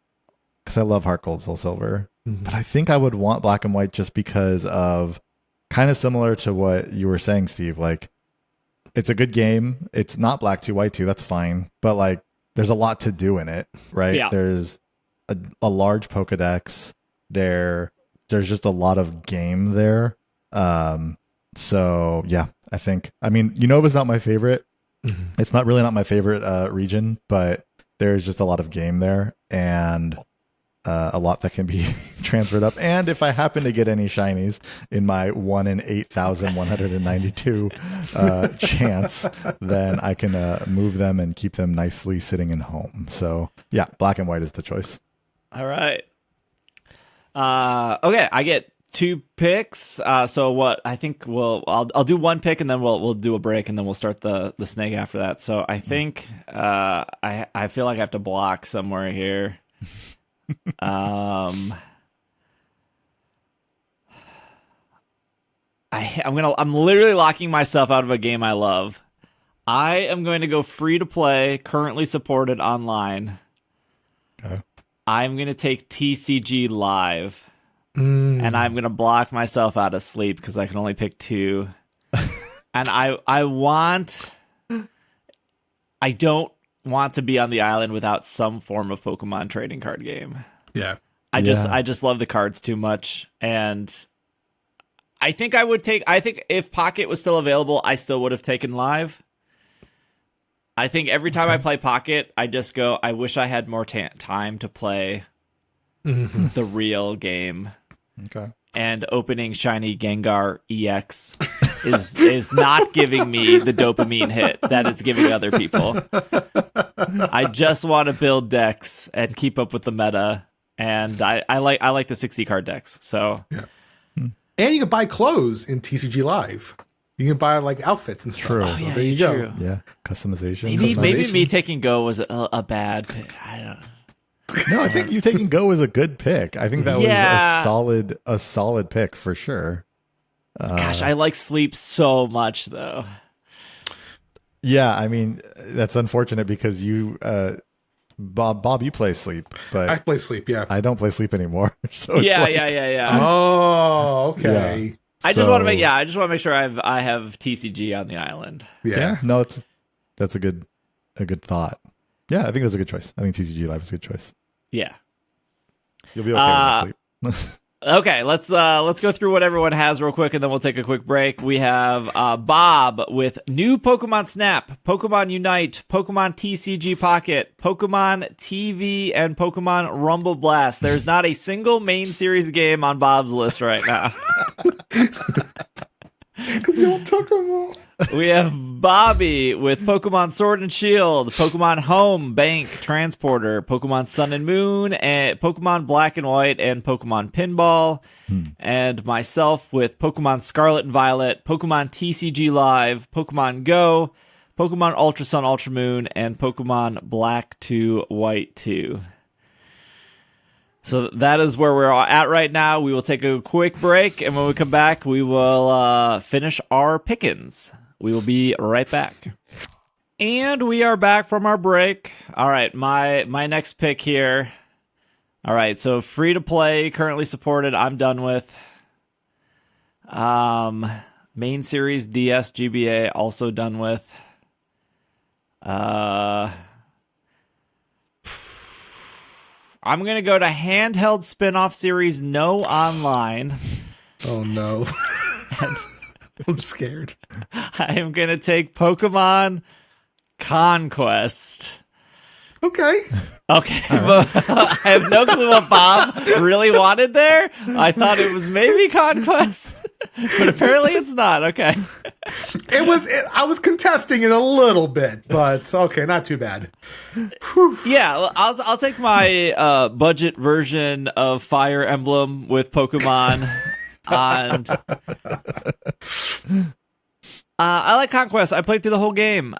because I love Heart Gold Soul Silver, but I think I would want Black and White just because of, kind of similar to what you were saying, Steve. Like, it's a good game. It's not Black 2, White 2. That's fine. But like, there's a lot to do in it, right? Yeah. There's a large Pokedex. There's just a lot of game there. So yeah, I think, Unova's not my favorite. It's not my favorite region, but there's just a lot of game there, and a lot that can be transferred up. And if I happen to get any shinies in my 1 in 8,192 chance, then I can move them and keep them nicely sitting in home. So yeah, Black and White is the choice. All right. Okay, I get 2 picks. So what I think I'll do 1 pick, and then we'll do a break, and then we'll start the snake after that. So I think I feel like I have to block somewhere here. I'm literally locking myself out of a game I love. I am going to go free to play, currently supported online. Okay. I'm going to take TCG Live, and I'm going to block myself out of sleep because I can only pick 2. And I don't want to be on the island without some form of Pokemon trading card game. Yeah. I just love the cards too much, and I think if Pocket was still available, I still would have taken Live. I think every time I play Pocket, I just go, I wish I had more time to play the real game. Okay. And opening shiny Gengar EX is not giving me the dopamine hit that it's giving other people. I just want to build decks and keep up with the meta, and I like the 60 card decks. So yeah. And you can buy clothes in TCG Live. You can buy like outfits and stuff. True. So yeah, there you go. Yeah, customization. Maybe me taking Go was a bad pick. I don't know. No, I think you taking Go is a good pick. I think that was a solid pick for sure. Gosh, I like Sleep so much though. Yeah, I mean, that's unfortunate because you Bob, you play Sleep, but I play Sleep, yeah. I don't play Sleep anymore. So it's yeah. Oh, okay. Yeah. I just want to make sure I have TCG on the island. Yeah. No, that's a good thought. Yeah, I think that's a good choice. I think TCG Live is a good choice. Yeah. You'll be okay with Sleep. Okay, let's go through what everyone has real quick, and then we'll take a quick break. We have Bob with new Pokemon Snap, Pokemon Unite, Pokemon TCG Pocket, Pokemon TV, and Pokemon Rumble Blast. There's not a single main series game on Bob's list right now. Because we all took them all. We have Bobby with Pokemon Sword and Shield, Pokemon Home, Bank, Transporter, Pokemon Sun and Moon, and Pokemon Black and White, and Pokemon Pinball. And myself with Pokemon Scarlet and Violet, Pokemon TCG Live, Pokemon Go, Pokemon Ultra Sun, Ultra Moon, and Pokemon Black 2, White 2. So that is where we're at right now. We will take a quick break, and when we come back, we will finish our pickings. We will be right back. And we are back from our break. All right, my next pick here. All right, so free to play, currently supported, I'm done with. Main series DS GBA, also done with. I'm going to go to handheld spin-off series No Online. Oh, no. I'm scared. I am going to take Pokemon Conquest. Okay. Right. I have no clue what Bob really wanted there. I thought it was maybe Conquest, but apparently it's not. Okay. I was contesting it a little bit, but okay, not too bad. Whew. Yeah, I'll take my budget version of Fire Emblem with Pokemon. And I like Conquest. I played through the whole game.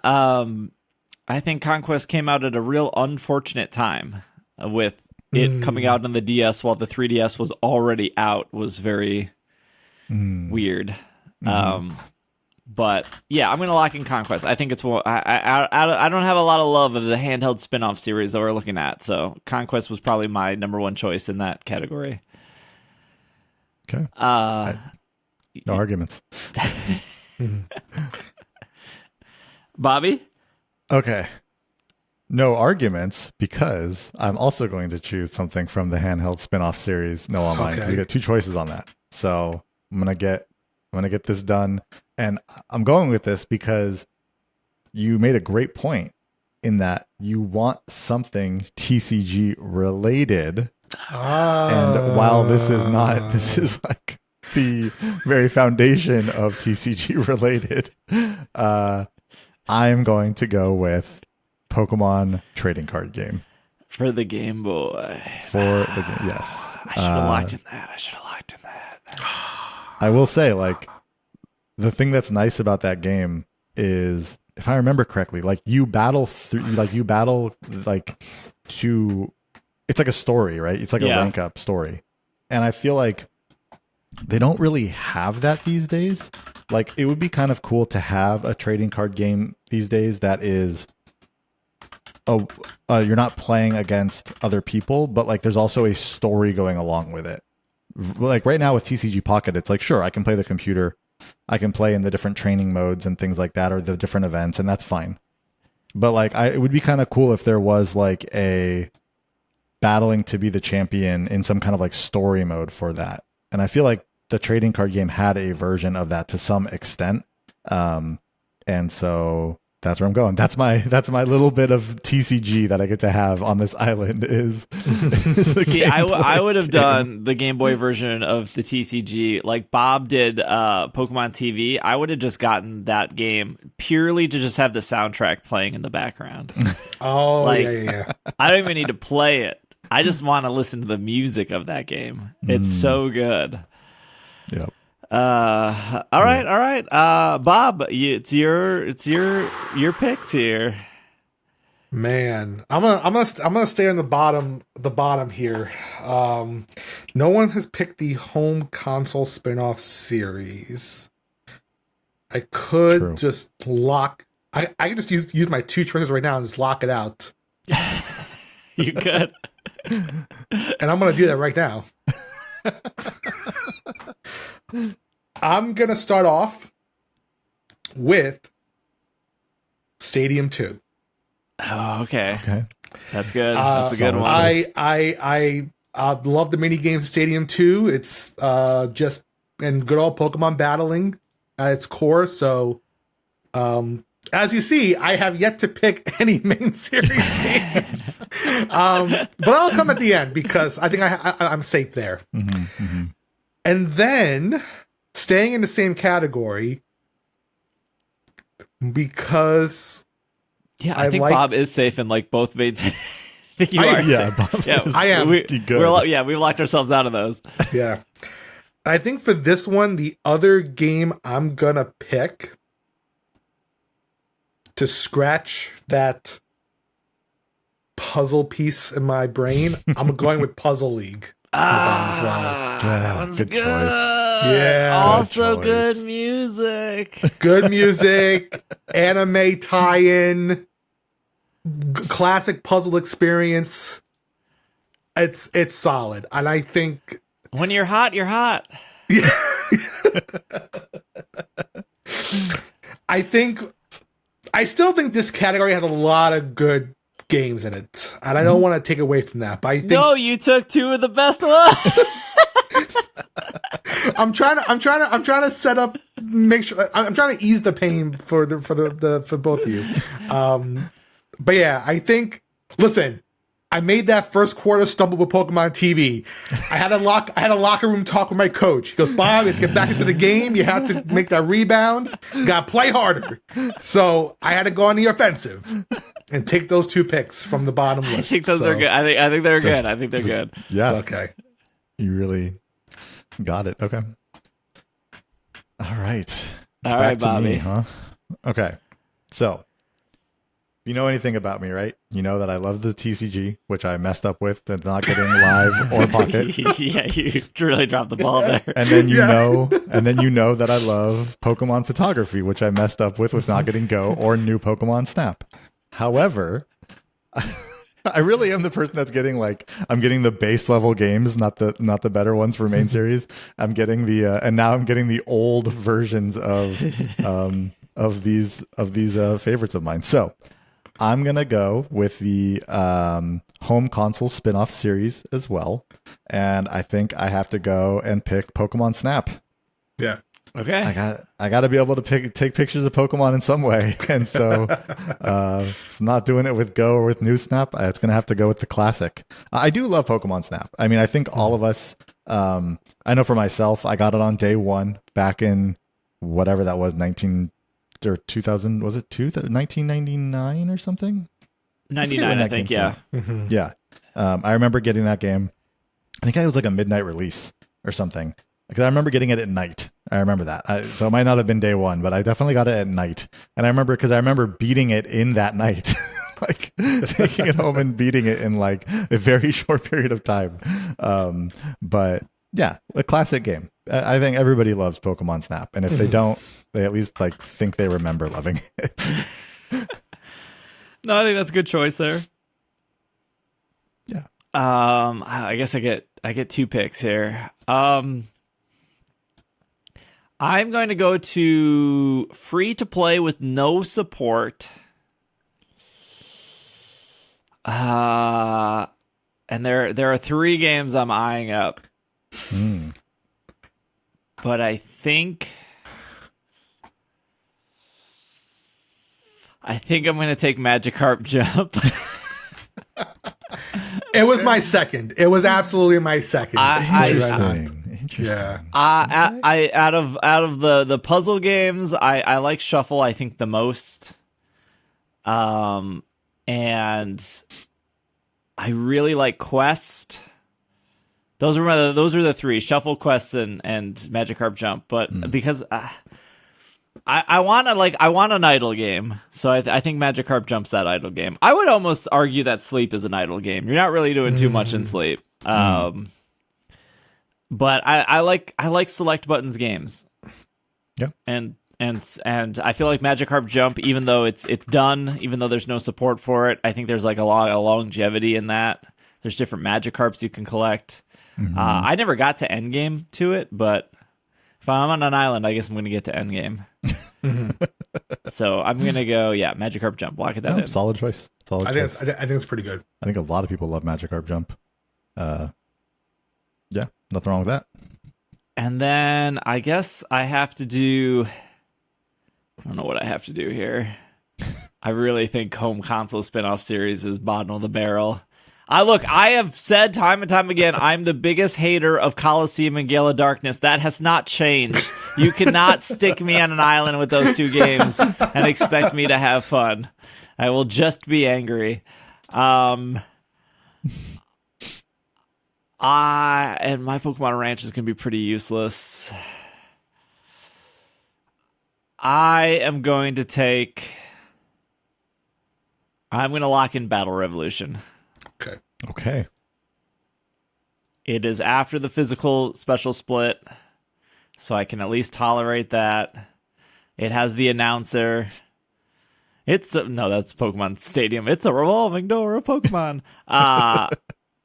I think Conquest came out at a real unfortunate time with it coming out on the DS while the 3DS was already out. Was very weird. But yeah, I'm gonna lock in Conquest. I think it's I don't have a lot of love of the handheld spin-off series that we're looking at, so Conquest was probably my number one choice in that category. Okay. No arguments. Bobby? Okay. No arguments, because I'm also going to choose something from the handheld spin-off series No Online. Okay. We get two choices on that. So I'm gonna get this done. And I'm going with this because you made a great point in that you want something TCG related. And while this is like the very foundation of TCG related, I'm going to go with Pokemon trading card game. For the Game Boy. For the game, yes. I should have locked in that. I will say, like, the thing that's nice about that game is, if I remember correctly, like you battle to, it's like a story, right? It's like a rank up story. And I feel like they don't really have that these days. Like, it would be kind of cool to have a trading card game these days that is, you're not playing against other people, but like there's also a story going along with it. Like right now with TCG Pocket, it's like, sure, I can play the computer. I can play in the different training modes and things like that, or the different events, and that's fine. But like, it would be kind of cool if there was like a battling to be the champion in some kind of like story mode for that. And I feel like the trading card game had a version of that to some extent. And so that's where I'm going. That's my little bit of TCG that I get to have on this island is See, I would have done the Game Boy version of the TCG like Bob did Pokemon TV. I would have just gotten that game purely to just have the soundtrack playing in the background. Oh, like, yeah. I don't even need to play it. I just want to listen to the music of that game. It's so good. Yep. All right. Bob, it's your picks here. Man, I'm gonna stay on the bottom here. No one has picked the home console spin-off series. I could just lock. I could just use my two choices right now and just lock it out. You could. And I'm gonna do that right now. I'm going to start off with Stadium 2. Oh, okay. That's good. That's a good one. I I love the mini games Stadium 2. It's just and good old Pokemon battling at its core. So, as you see, I have yet to pick any main series games. But I'll come at the end because I think I'm safe there. And then, staying in the same category, because I think Bob is safe in like both main. Bob I am. We've locked ourselves out of those. Yeah. I think for this one, the other game I'm gonna pick to scratch that puzzle piece in my brain, I'm going with Puzzle League. That one's good. Choice. Yeah. Also good music. Good music, anime tie-in, classic puzzle experience. It's solid. And I think when you're hot, you're hot. Yeah. I still think this category has a lot of good games in it, and I don't want to take away from that. But I think you took two of the best ones. I'm trying to set up, make sure I'm trying to ease the pain for both of you. But yeah, I think. Listen, I made that first quarter stumble with Pokemon TV. I had a locker room talk with my coach. He goes, Bob, you have to get back into the game. You have to make that rebound. You got to play harder. So I had to go on the offensive and take those two picks from the bottom list. I think those are good. I think they're good. I think they're good. Yeah. Okay. You really got it. Okay. All right. It's All right, Bobby. Me, huh? Okay. So, you know anything about me, right? You know that I love the TCG, which I messed up with and not getting live or pocket. Yeah, you really dropped the ball there. And then you know that I love Pokemon photography, which I messed up with not getting Go or new Pokemon Snap. However, I really am the person that's getting I'm getting the base level games, not the better ones for main series. I'm getting and now I'm getting the old versions of these favorites of mine. So I'm gonna go with the home console spin-off series as well, and I think I have to go and pick Pokemon Snap. Yeah. Okay. I got to be able to take pictures of Pokemon in some way, and so if I'm not doing it with Go or with New Snap, it's gonna have to go with the classic. I do love Pokemon Snap. I mean, I think all of us. I know for myself, I got it on day one back in whatever that was, 2000, was it 1999 or something? 99, I think, yeah. Yeah. I remember getting that game. I think it was like a midnight release or something. Because I remember getting it at night. I remember that. So it might not have been day one, but I definitely got it at night. And I remember beating it in that night. Taking it home and beating it in a very short period of time. But yeah, a classic game. I think everybody loves Pokemon Snap. And if they don't, they at least think they remember loving it. No, I think that's a good choice there. Yeah. I guess I get two picks here. I'm going to go to free to play with no support. And there are three games I'm eyeing up. But I think I'm going to take Magikarp Jump. It was my second. It was absolutely my second. Interesting. Yeah. Out of the puzzle games, I like Shuffle, I think, the most. And I really like Quest. Those are the three: Shuffle, Quest, and Magikarp Jump. But because I want an idle game, so I think Magikarp Jump's that idle game. I would almost argue that Sleep is an idle game. You're not really doing too much in Sleep. But I like select buttons games. Yeah. And I feel like Magikarp Jump, even though it's done, even though there's no support for it, I think there's a longevity in that. There's different Magikarps you can collect. I never got to endgame to it, but if I'm on an island, I guess I'm going to get to endgame. So I'm going to go, Magikarp Jump. Lock that in. Solid choice. I think it's pretty good. I think a lot of people love Magikarp Jump. Yeah, nothing wrong with that. And then I guess I have to do... I don't know what I have to do here. I really think home console spin-off series is bottom of the barrel. I have said time and time again, I'm the biggest hater of Coliseum and Gale of Darkness. That has not changed. You cannot stick me on an island with those two games and expect me to have fun. I will just be angry. And my Pokemon Ranch is going to be pretty useless. I'm going to lock in Battle Revolution. Okay. It is after the physical special split, so I can at least tolerate that. It has the announcer. That's Pokemon Stadium. It's a revolving door of Pokemon.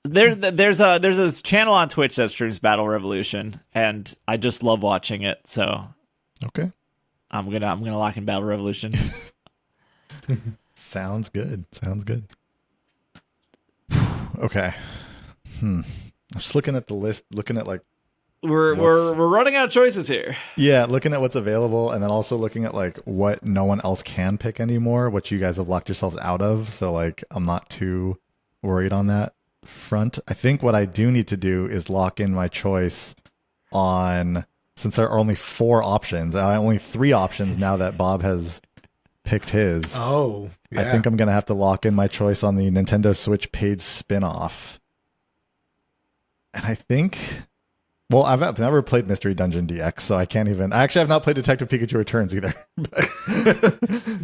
There's a channel on Twitch that streams Battle Revolution, and I just love watching it. So okay, I'm gonna lock in Battle Revolution. Sounds good. Okay. I'm just looking at the list, looking at like we're running out of choices here. Yeah, looking at what's available, and then also looking at like what no one else can pick anymore, what you guys have locked yourselves out of. So like I'm not too worried on that front. I think what I do need to do is lock in my choice on, since there are only 4 options, only 3 options now that Bob has picked his. Oh, yeah. I think I'm gonna have to lock in my choice on the Nintendo Switch paid spin-off. And I think, well, I've never played Mystery Dungeon DX, so I can't even. I actually have not played Detective Pikachu Returns either.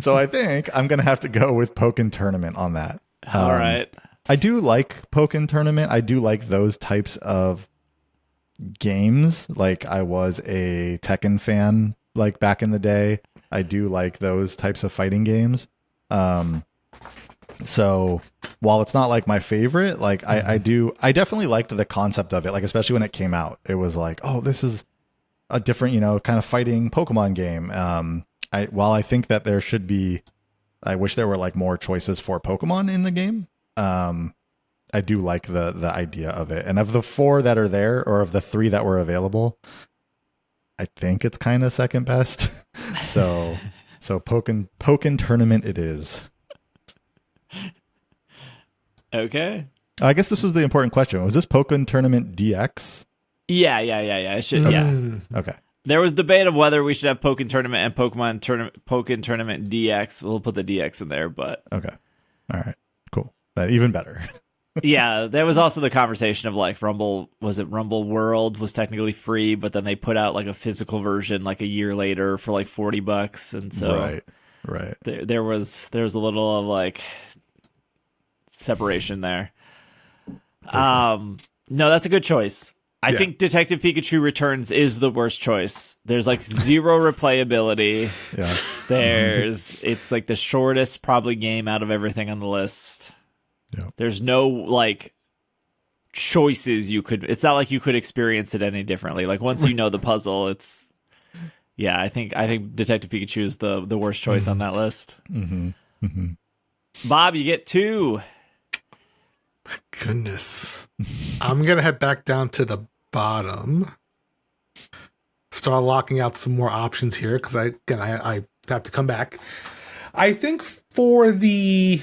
So I think I'm gonna have to go with Pokken Tournament on that. All right. I do like Pokken Tournament. I do like those types of games. Like I was a Tekken fan, like back in the day. I do like those types of fighting games. So while it's not like my favorite, like I definitely liked the concept of it. Like, especially when it came out, it was like, oh, this is a different, kind of fighting Pokemon game. While I think that there should be, I wish there were like more choices for Pokemon in the game. I do like the idea of it. And of the 4 that are there, or of the 3 that were available, I think it's kind of second best. So Pokken Tournament it is. Okay. I guess this was the important question. Was this Pokken Tournament DX? Yeah. It should. Yeah. Okay. There was debate of whether we should have Pokken Tournament and Pokken Tournament DX. We'll put the DX in there, but okay. All right. Cool. Even better. Yeah, there was also the conversation of like Rumble World was technically free, but then they put out like a physical version like a year later for like $40, and so right. There was a little of like separation there. No, that's a good choice. I think Detective Pikachu Returns is the worst choice. There's like 0 replayability. Yeah. It's like the shortest probably game out of everything on the list. Yep. There's no like choices it's not like you could experience it any differently. Like once you know the puzzle, I think Detective Pikachu is the worst choice on that list. Bob, you get 2. My goodness. I'm gonna head back down to the bottom, start locking out some more options here, because I have to come back. I think for the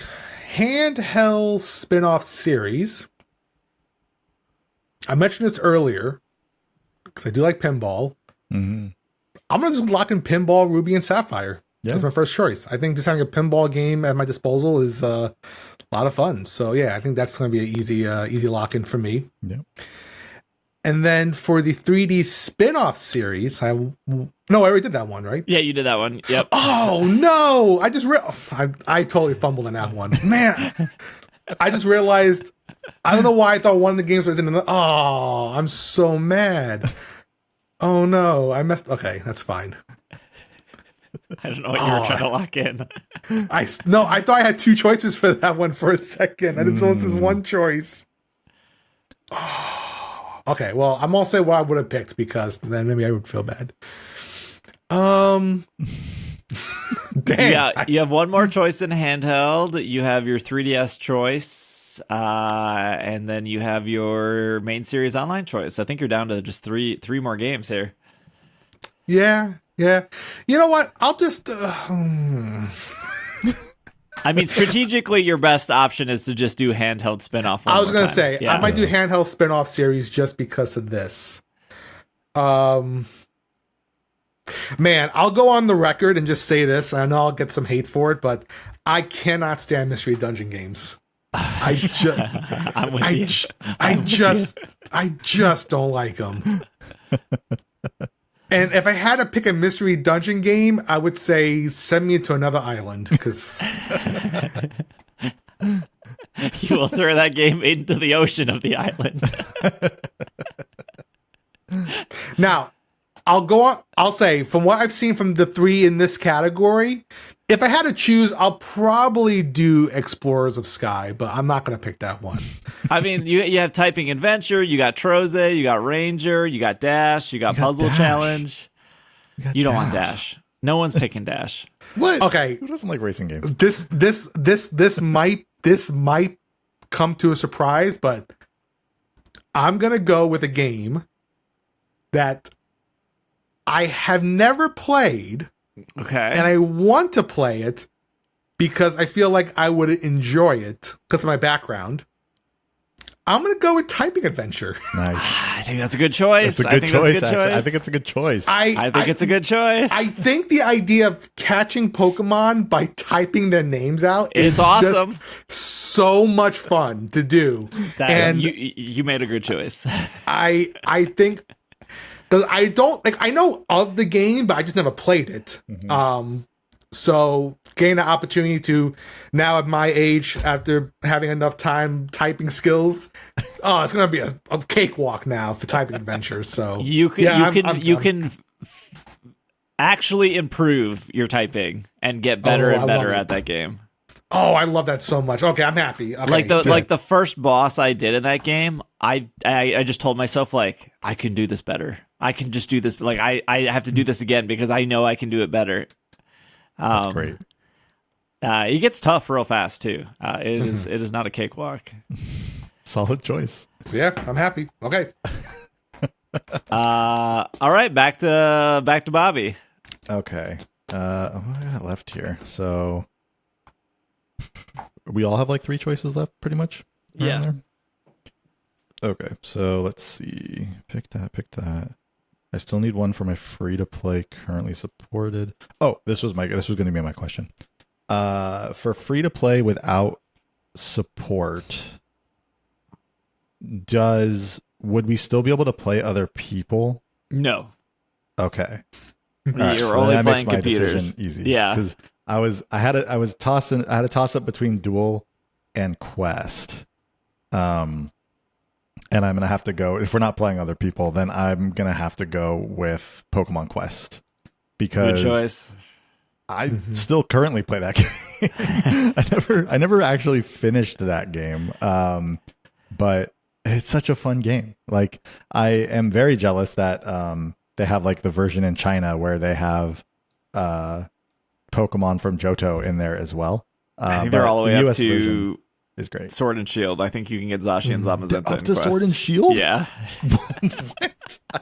handheld spin-off series, I mentioned this earlier because I do like pinball. I'm gonna just lock in Pinball Ruby and Sapphire. That's my first choice. I think just having a pinball game at my disposal is a lot of fun. So yeah, I think that's gonna be an easy lock in for me. And then for the 3D spin-off series, I already did that one, right? Yeah, you did that one. Yep. Oh no! I totally fumbled in that one, man. I just realized, I don't know why I thought one of the games was in the. Oh, I'm so mad. Oh no, I messed. Okay, that's fine. I don't know what you were trying to lock in. I thought I had 2 choices for that one for a second. I didn't know this is one choice. Oh. Okay, well, I'm gonna say what I would have picked, because then maybe I would feel bad. Dang. Yeah, you have one more choice in handheld. You have your 3DS choice. choice, and then you have your main series online choice. I think you're down to just three more games here. Yeah. You know what? I'll just. I mean, strategically, your best option is to just do handheld spinoff. I was going to say, I might do handheld spinoff series just because of this. Man, I'll go on the record and just say this. I know I'll get some hate for it, but I cannot stand mystery dungeon games. I just don't like them. And if I had to pick a mystery dungeon game, I would say send me to another island, because you will throw that game into the ocean of the island. Now, I'll say, from what I've seen from the three in this category, if I had to choose, I'll probably do Explorers of Sky, but I'm not going to pick that one. I mean, you have Typing Adventure, you got Troze, you got Ranger, you got Dash, you got Puzzle Challenge. You don't want Dash. No one's picking Dash. What? Okay. Who doesn't like racing games? This might come to a surprise, but I'm going to go with a game that I have never played. Okay. And I want to play it because I feel like I would enjoy it because of my background. I'm going to go with Typing Adventure. Nice. I think that's a good choice. I think it's a good choice. I think it's a good choice. I think the idea of catching Pokemon by typing their names out is awesome. Just so much fun to do. And you made a good choice. I think... Because I know of the game, but I just never played it. Mm-hmm. So getting the opportunity to now at my age, after having enough time typing skills, it's going to be a cakewalk now for Typing Adventures. So you can actually improve your typing and get better and better at that game. Oh, I love that so much. Okay, I'm happy. Okay, like the first boss I did in that game, I just told myself, like, I can do this better. I can just do this. Like, I have to do this again because I know I can do it better. That's great. It gets tough real fast too. It is not a cakewalk. Solid choice. Yeah, I'm happy. Okay. All right, back to Bobby. Okay. What I got left here? So we all have like three choices left, pretty much. Yeah. There? Okay, so let's see. Pick that. I still need one for my free to play currently supported. Oh, this was going to be my question. For free to play without support, would we still be able to play other people? No. Okay. You're only playing computers. Easy. Yeah. Because I had a toss up between Duel and Quest. And I'm going to have to go, if we're not playing other people, then I'm going to have to go with Pokemon Quest. Because good choice. I still currently play that game. I never actually finished that game. But it's such a fun game. Like, I am very jealous that they have like the version in China where they have Pokemon from Johto in there as well. I think they're all the way up US to is great. Sword and Shield. I think you can get Zashi and Zamazenta up to Sword and Shield? Yeah. What? I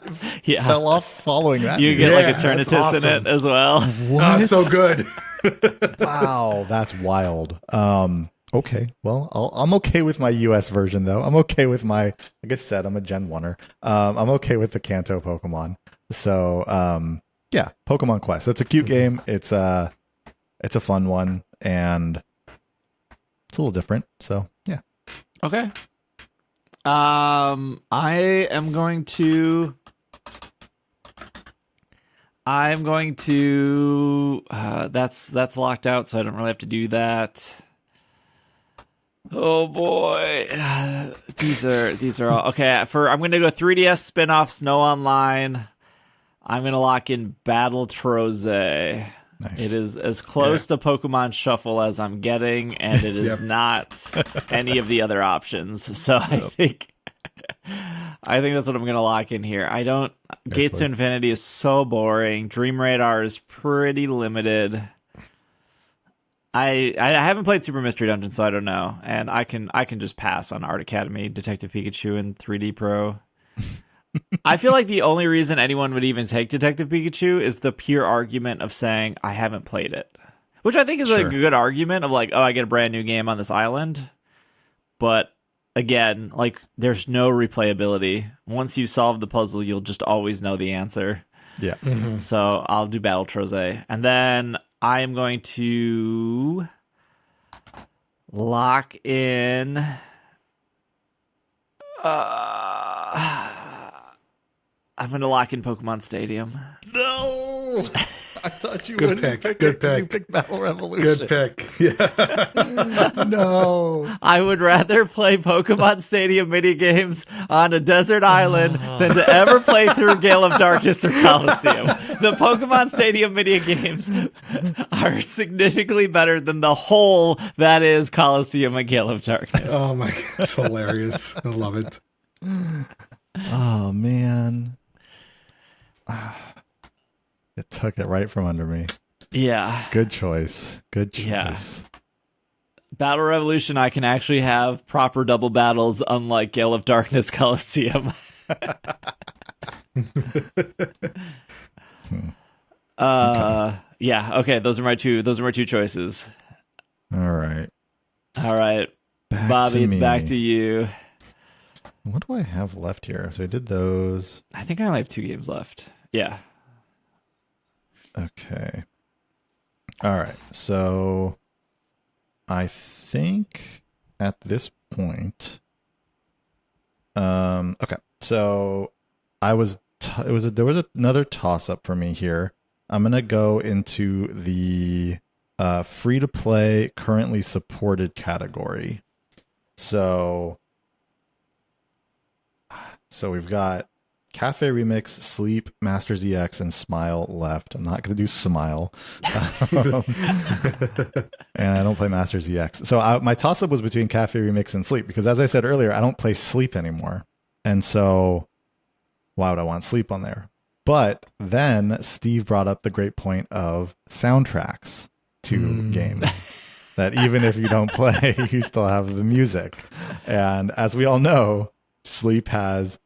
fell off following that. You get like a Eternatus in it as well. What? So good. Wow, that's wild. Okay, well, I'm okay with my US version though. I'm okay with my, like I said, I'm a Gen 1er. I'm okay with the Kanto Pokemon. So, yeah, Pokemon Quest. It's a cute game. It's a fun one, and it's a little different. So, yeah. Okay. I'm going to that's locked out, so I don't really have to do that. Oh boy. These are all okay. I'm going to go 3DS spin-off Snow Online. I'm going to lock in Battle Troze. Nice. It is as close to Pokemon Shuffle as I'm getting, and it is not any of the other options. So I think that's what I'm going to lock in here. Gates to Infinity is so boring. Dream Radar is pretty limited. I haven't played Super Mystery Dungeon, so I don't know. And I can just pass on Art Academy, Detective Pikachu, and 3D Pro. I feel like the only reason anyone would even take Detective Pikachu is the pure argument of saying, I haven't played it. Which I think is a good argument of like, oh, I get a brand new game on this island. But again, like, there's no replayability. Once you solve the puzzle, you'll just always know the answer. Yeah. Mm-hmm. So I'll do Battle Troze. And then I am going to lock in... I'm going to lock in Pokemon Stadium. No! I thought you Good wouldn't pick. pick Good it 'cause pick. you picked Battle Revolution. Good pick. Yeah. No. I would rather play Pokemon Stadium minigames on a desert island than to ever play through Gale of Darkness or Coliseum. The Pokemon Stadium minigames are significantly better than the whole that is Coliseum and Gale of Darkness. Oh my god, that's hilarious. I love it. Oh man. It took it right from under me. Yeah. Good choice. Good choice. Yeah. Battle Revolution, I can actually have proper double battles, unlike Gale of Darkness Coliseum. Yeah. Okay. Those are my two choices. All right. Back Bobby, it's back to you. What do I have left here? So I did those. I think I only have 2 games left. Yeah. Okay. All right. So I think at this point, okay. So there was another toss up for me here. I'm going to go into the free to play currently supported category. So we've got Cafe Remix, Sleep, Masters EX, and Smile left. I'm not going to do Smile. And I don't play Masters EX. So my toss-up was between Cafe Remix and Sleep, because as I said earlier, I don't play Sleep anymore. And so why would I want Sleep on there? But then Steve brought up the great point of soundtracks to games. That even if you don't play, you still have the music. And as we all know, Sleep has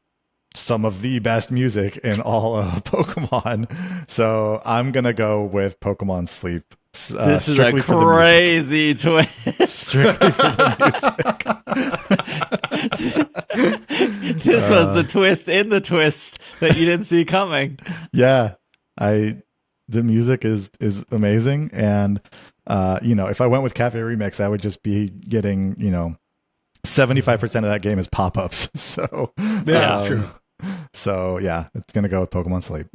some of the best music in all of Pokemon. So I'm going to go with Pokemon Sleep. This is a crazy twist. Strictly for the music. This was the twist in the twist that you didn't see coming. Yeah. The music is amazing. And, if I went with Cafe Remix, I would just be getting, 75% of that game is pop-ups. So yeah, that's true. So yeah, it's gonna go with Pokemon Sleep.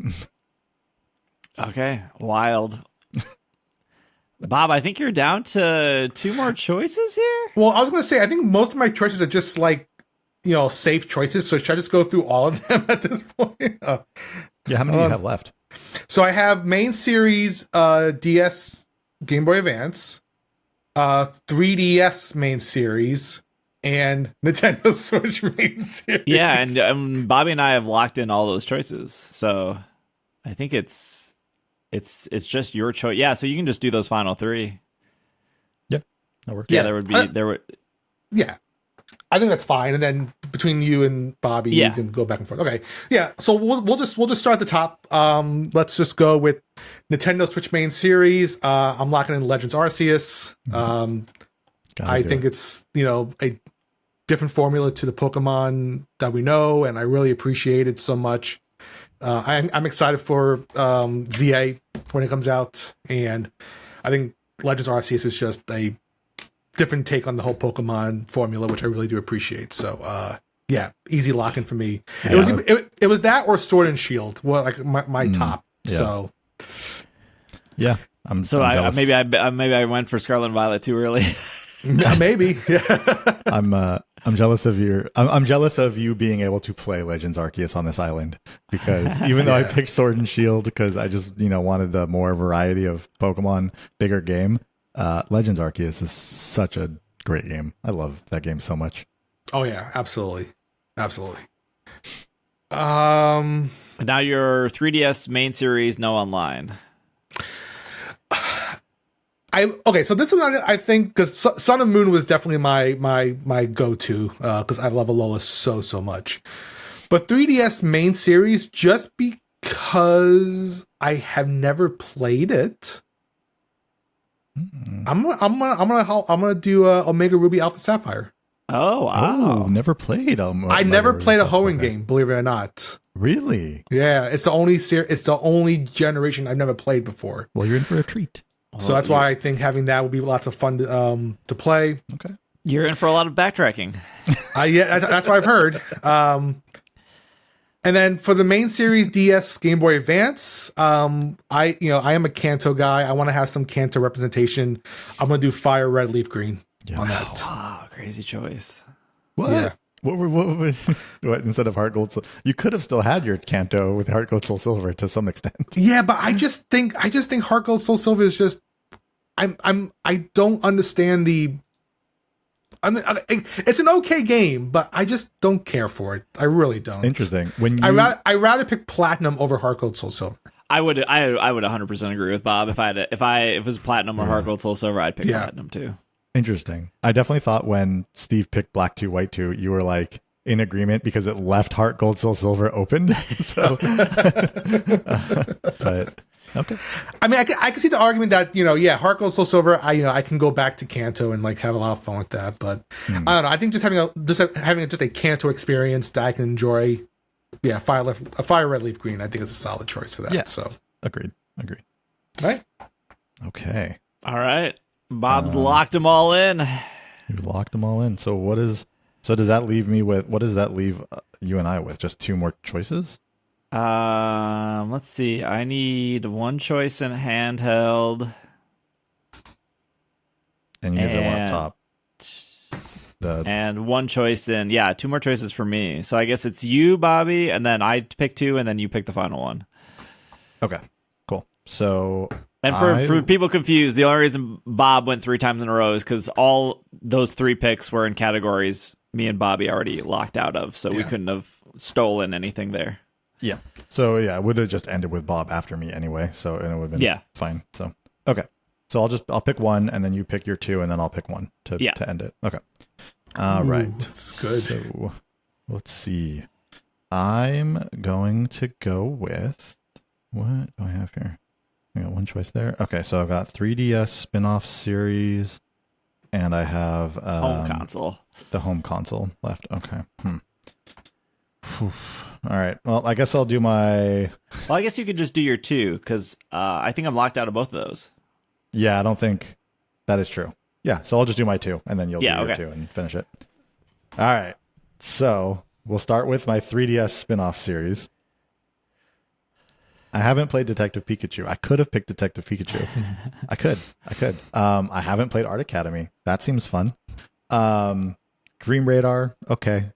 Okay, wild. Bob, I think you're down to 2 more choices here. Well, I was gonna say I think most of my choices are just like, safe choices. So should I just go through all of them at this point? Yeah, how many do you have left? So I have main series, DS, Game Boy Advance, 3DS main series, and Nintendo Switch main series. Yeah, and Bobby and I have locked in all those choices, so I think it's just your choice. Yeah, so you can just do those final 3. Yeah, that works. Yeah, there would. Yeah, I think that's fine. And then between you and Bobby, you can go back and forth. Okay, yeah. So we'll just start at the top. Let's just go with Nintendo Switch main series. I'm locking in Legends Arceus. I think it's a different formula to the Pokemon that we know, and I really appreciate it so much. I'm excited for ZA when it comes out, and I think Legends Arceus is just a different take on the whole Pokemon formula, which I really do appreciate. So yeah, easy lock-in for me. Yeah. It was that or Sword and Shield. Well, like my top. Yeah. So yeah, I'm jealous. maybe I went for Scarlet and Violet too early. Maybe. Yeah. I'm jealous of I'm jealous of you being able to play Legends Arceus on this island, because even though I picked Sword and Shield because I just wanted the more variety of Pokemon, bigger game, Legends Arceus is such a great game. I love that game so much. Oh yeah, absolutely. Now your 3DS main series, no online. So this one I think because Sun and Moon was definitely my go-to because I love Alola so much. But 3DS main series, just because I have never played it, I'm gonna do Omega Ruby Alpha Sapphire. Oh wow! Oh, never played. I never played a Hoenn game, believe it or not. Really? Yeah, it's the only generation I've never played before. Well, you're in for a treat. So that's why I think having that would be lots of fun to play. Okay. You're in for a lot of backtracking. Yeah, that's what I've heard. And then for the main series, DS, Game Boy Advance, I am a Kanto guy. I want to have some Kanto representation. I'm gonna do Fire Red, Leaf Green on that. Wow, crazy choice. What? Yeah. What instead of Heart Gold? You could have still had your Kanto with Heart Gold Soul Silver to some extent. Yeah, but I just think Heart Gold Soul Silver is just I don't understand the. It's an okay game, but I just don't care for it. I really don't. Interesting. I rather pick Platinum over Heart Gold Soul Silver. I would 100% agree with Bob. If it was Platinum or Heart Gold Soul Silver, I'd pick Platinum too. Interesting. I definitely thought when Steve picked Black 2, White 2, you were like in agreement because it left Heart Gold Soul Silver open. So, but okay. I mean, I can see the argument that Heart Gold Soul Silver. I can go back to Kanto and like have a lot of fun with that. But I don't know. I think just having a Kanto experience that I can enjoy. Yeah, Fire Red, Leaf Green. I think is a solid choice for that. Yeah. So agreed. Right. Okay. All right. Bob's locked them all in. You locked them all in. So does that leave me with, what does that leave you and I with? Just 2 more choices? Let's see. I need 1 choice in handheld. And you need the one up top. And 1 choice in, 2 more choices for me. So I guess it's you, Bobby, and then I pick 2, and then you pick the final one. Okay, cool. So... And for people confused, the only reason Bob went 3 times in a row is because all those 3 picks were in categories me and Bobby already locked out of, so we couldn't have stolen anything there. Yeah. So it would have just ended with Bob after me anyway. So and it would have been fine. So okay. So I'll pick 1, and then you pick your 2, and then I'll pick 1 to end it. Okay. All right. That's good. So let's see. I'm going to go with, what do I have here? I got 1 choice there. Okay, so I've got 3DS spin-off series, and I have home console. The home console left. Okay. All right. Well, I guess I'll do my... Well, I guess you could just do your 2, because I think I'm locked out of both of those. Yeah, I don't think that is true. Yeah, so I'll just do my 2, and then you'll do your 2 and finish it. All right. So we'll start with my 3DS spin-off series. I haven't played Detective Pikachu. I could have picked Detective Pikachu. I could. I haven't played Art Academy. That seems fun. Dream Radar. Okay.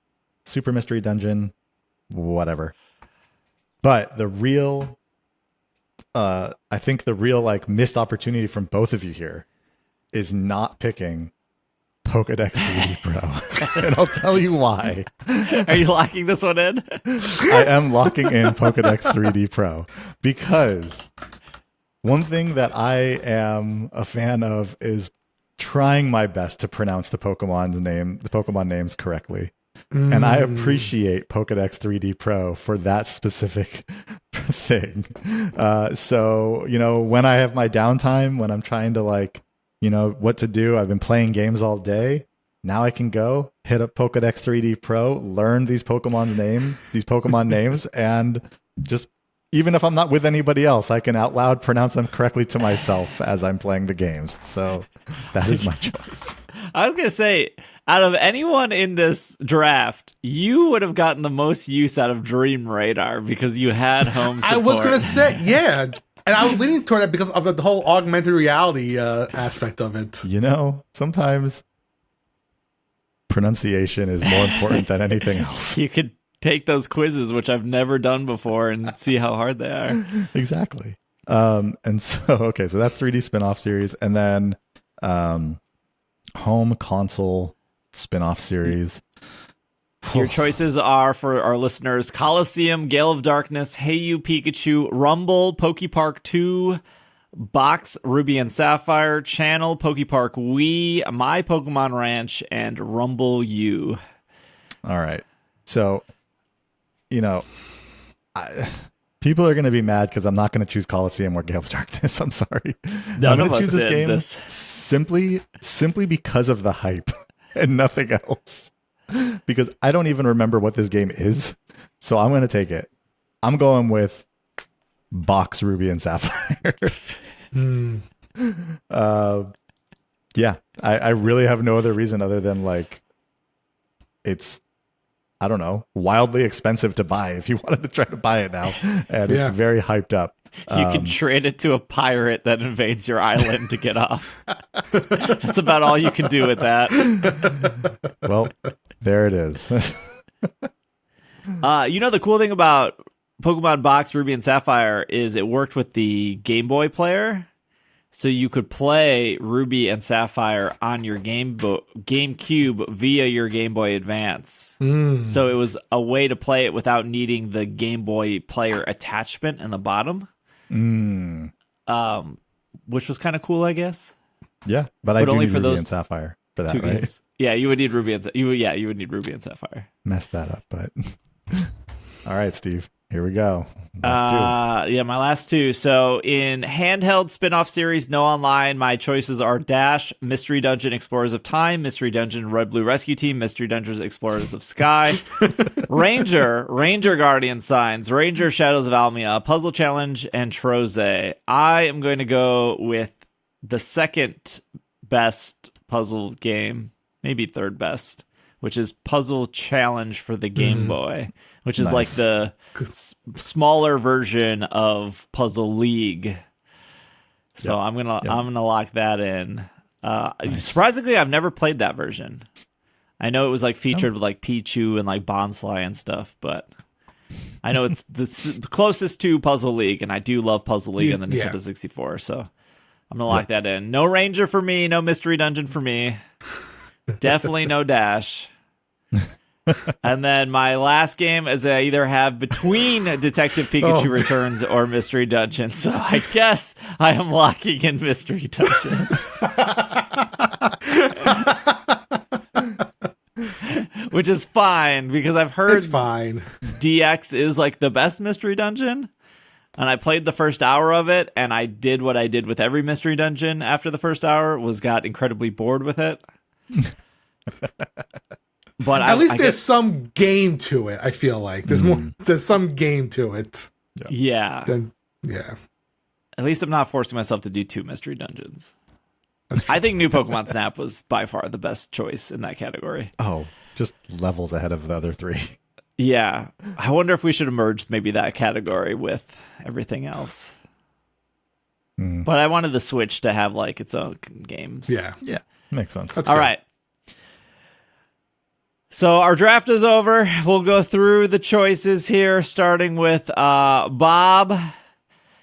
Super Mystery Dungeon. Whatever. But the real, I think the real like missed opportunity from both of you here is not picking Pokédex 3D Pro. And I'll tell you why. Are you locking this one in? I am locking in Pokédex 3D Pro because one thing that I am a fan of is trying my best to pronounce the Pokemon names correctly. And I appreciate Pokédex 3D Pro for that specific thing. So, when I have my downtime, when I'm trying to what to do, I've been playing games all day. Now I can go hit up Pokédex 3D Pro, learn these Pokemon names, and just, even if I'm not with anybody else, I can out loud pronounce them correctly to myself as I'm playing the games. So that is my choice. I was going to say, out of anyone in this draft, you would have gotten the most use out of Dream Radar because you had home support. I was going to say, yeah. And I was leaning toward that because of the whole augmented reality aspect of it. Sometimes pronunciation is more important than anything else. You could take those quizzes, which I've never done before, and see how hard they are. Exactly. And so that's 3D spin-off series. And then home console spin-off series. Your choices are, for our listeners, Coliseum, Gale of Darkness, Hey You Pikachu, Rumble, Pokepark 2, Box, Ruby and Sapphire, Channel, Pokepark Wii, My Pokemon Ranch, and Rumble U. All right. So, people are going to be mad because I'm not going to choose Coliseum or Gale of Darkness. I'm sorry. None I'm of going to us choose this did game this. simply because of the hype and nothing else. Because I don't even remember what this game is. So I'm going to take it. I'm going with Box, Ruby, and Sapphire. Yeah, I really have no other reason other than it's, I don't know, wildly expensive to buy if you wanted to try to buy it now. And it's very hyped up. You can trade it to a pirate that invades your island to get off. That's about all you can do with that. Well, there it is. The cool thing about Pokemon Box, Ruby, and Sapphire is it worked with the Game Boy player. So you could play Ruby and Sapphire on your GameCube via your Game Boy Advance. So it was a way to play it without needing the Game Boy player attachment in the bottom. Which was kind of cool, I guess. Yeah, but I do only need for Ruby those and Sapphire for that, right? games. Yeah, you would need Ruby and you would need Ruby and Sapphire. Messed that up, but all right, Steve. Here we go. Last two. My last two. So in handheld spin-off series, no online, my choices are Dash, Mystery Dungeon Explorers of Time, Mystery Dungeon Red Blue Rescue Team, Mystery Dungeons Explorers of Sky, Ranger Guardian Signs, Ranger Shadows of Almia, Puzzle Challenge, and Troze. I am going to go with the second best puzzle game, maybe third best, which is Puzzle Challenge for the Game Boy, which is like the smaller version of Puzzle League. So I'm gonna lock that in. Surprisingly, I've never played that version. I know it was featured with Pichu and Bonsly and stuff, but I know it's the closest to Puzzle League, and I do love Puzzle League on the Nintendo 64. So I'm gonna lock that in. No Ranger for me. No Mystery Dungeon for me. Definitely no Dash. And then my last game is I either have between Detective Pikachu Returns or Mystery Dungeon. So I guess I am locking in Mystery Dungeon. Which is fine because I've heard it's fine. DX is the best Mystery Dungeon. And I played the first hour of it, and I did what I did with every Mystery Dungeon after the first hour, got incredibly bored with it. But at least there's some game to it. I feel like there's some game to it. Yeah. Yeah. At least I'm not forcing myself to do 2 Mystery Dungeons. I think New Pokemon Snap was by far the best choice in that category. Oh, just levels ahead of the other 3. Yeah. I wonder if we should have merged maybe that category with everything else. But I wanted the Switch to have its own games. Yeah. Makes sense. All right. So our draft is over. We'll go through the choices here, starting with Bob.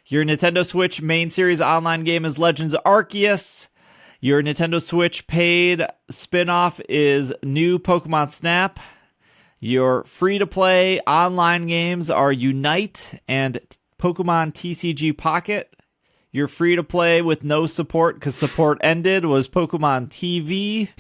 Your Nintendo Switch main series online game is Legends Arceus. Your Nintendo Switch paid spinoff is New Pokemon Snap. Your free-to-play online games are Unite and Pokemon TCG Pocket. Your free-to-play with no support because support ended was Pokemon TV.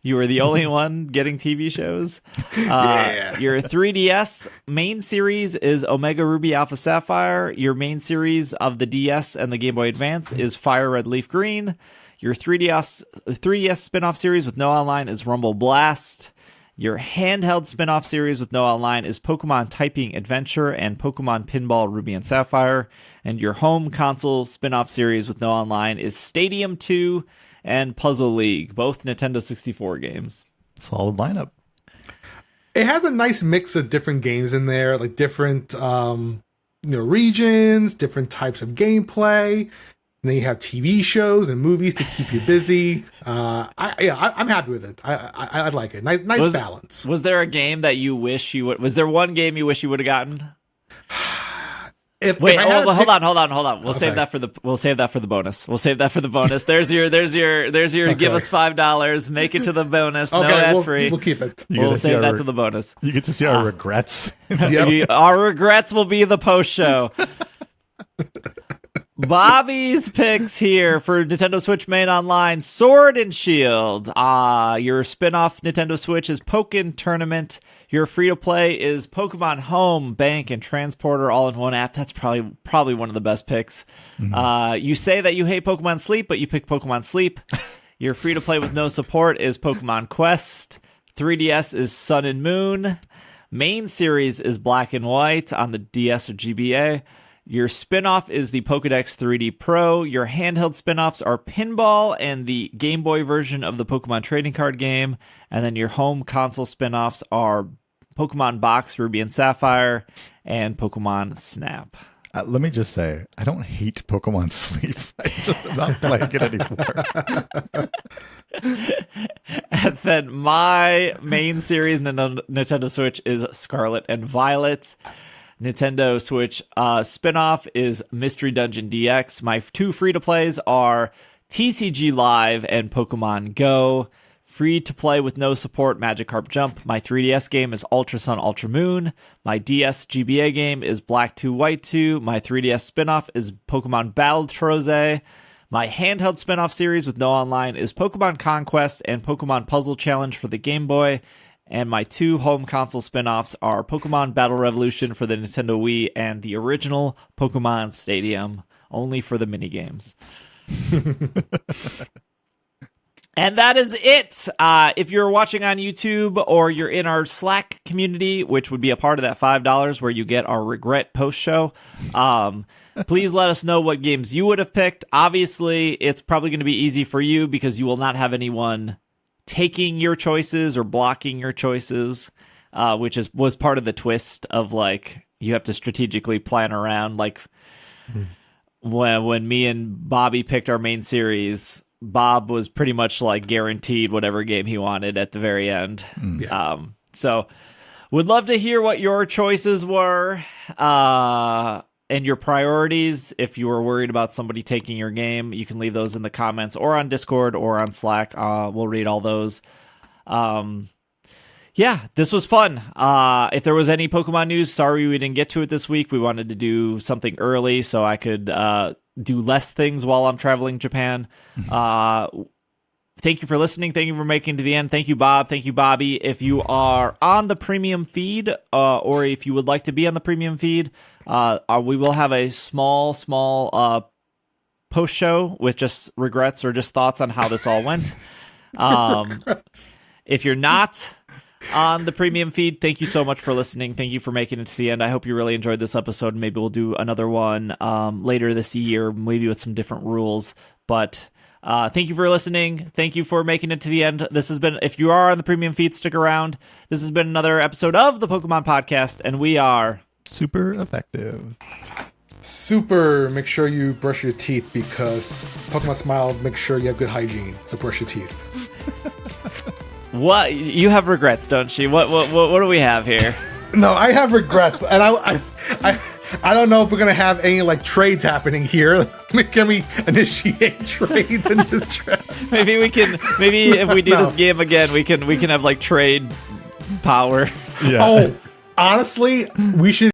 You were the only one getting TV shows. Your 3DS main series is Omega Ruby Alpha Sapphire. Your main series of the DS and the Game Boy Advance is Fire Red Leaf Green. Your 3DS spin-off series with no online is Rumble Blast. Your handheld spin-off series with no online is Pokemon Typing Adventure and Pokemon Pinball Ruby and Sapphire. And your home console spin-off series with no online is Stadium 2 and Puzzle League, both Nintendo 64 games. Solid lineup. It has a nice mix of different games in there, different regions, different types of gameplay. And then you have TV shows and movies to keep you busy. I'm happy with it. I like it. Nice balance. Was there a game that you wish you would? Was there one game you wish you would have gotten? Hold on. We'll save that for the bonus. There's your give us $5, make it to the bonus. Okay, no ad free. We'll keep it. We'll save that to the bonus. You get to see our regrets. Our regrets will be the post show. Bobby's picks here for Nintendo Switch Main Online: Sword and Shield. Your spin-off Nintendo Switch is Pokken Tournament. Your free-to-play is Pokemon Home, Bank, and Transporter all in one app. That's probably one of the best picks. Mm-hmm. You say that you hate Pokemon Sleep, but you pick Pokemon Sleep. Your free-to-play with no support is Pokemon Quest. 3DS is Sun and Moon. Main series is Black and White on the DS or GBA. Your spin-off is the Pokédex 3D Pro. Your handheld spin-offs are Pinball and the Game Boy version of the Pokemon trading card game. And then your home console spin-offs are Pokemon Box, Ruby and Sapphire, and Pokemon Snap. Let me just say, I don't hate Pokemon Sleep. I just am not playing it anymore. And then my main series, Nintendo Switch, is Scarlet and Violet. Nintendo Switch spin-off is Mystery Dungeon DX. My 2 free-to-plays are TCG Live and Pokemon Go. Free-to-play with no support, Magikarp Jump. My 3DS game is Ultra Sun, Ultra Moon. My DS GBA game is Black 2, White 2. My 3DS spin-off is Pokemon Battle Trose. My handheld spin-off series with no online is Pokemon Conquest and Pokemon Puzzle Challenge for the Game Boy. And my 2 home console spin-offs are Pokemon Battle Revolution for the Nintendo Wii and the original Pokemon Stadium, only for the minigames. And that is it. If you're watching on YouTube or you're in our Slack community, which would be a part of that $5 where you get our regret post show, please let us know what games you would have picked. Obviously, it's probably going to be easy for you because you will not have anyone taking your choices or blocking your choices, which was part of the twist of like you have to strategically plan around. Like when me and Bobby picked our main series, Bob was pretty much like guaranteed whatever game he wanted at the very end. Yeah. So would love to hear what your choices were and your priorities. If you were worried about somebody taking your game, you can leave those in the comments or on Discord or on Slack. We'll read all those. Yeah, this was fun. If there was any Pokemon news, sorry we didn't get to it this week. We wanted to do something early so I could do less things while I'm traveling Japan. Thank you for listening. Thank you for making it to the end. Thank you, Bob. Thank you, Bobby. If you are on the premium feed, or if you would like to be on the premium feed, we will have a small post show with just regrets or just thoughts on how this all went. If you're not on the premium feed, thank you so much for listening. Thank you for making it to the end. I hope you really enjoyed this episode. Maybe we'll do another one later this year, maybe with some different rules. But thank you for listening. Thank you for making it to the end. This has been, if you are on the premium feed, stick around. This has been another episode of the Pokemon Podcast, and we are super effective. Super. Make sure you brush your teeth because Pokemon Smile makes sure you have good hygiene. So brush your teeth. What, you have regrets, don't you? What do we have here? No, I have regrets, and I don't know if we're gonna have any like trades happening here. Can we initiate trades in this trap? Maybe if we do this game again, we can have like trade power. Yeah. Oh, honestly, we should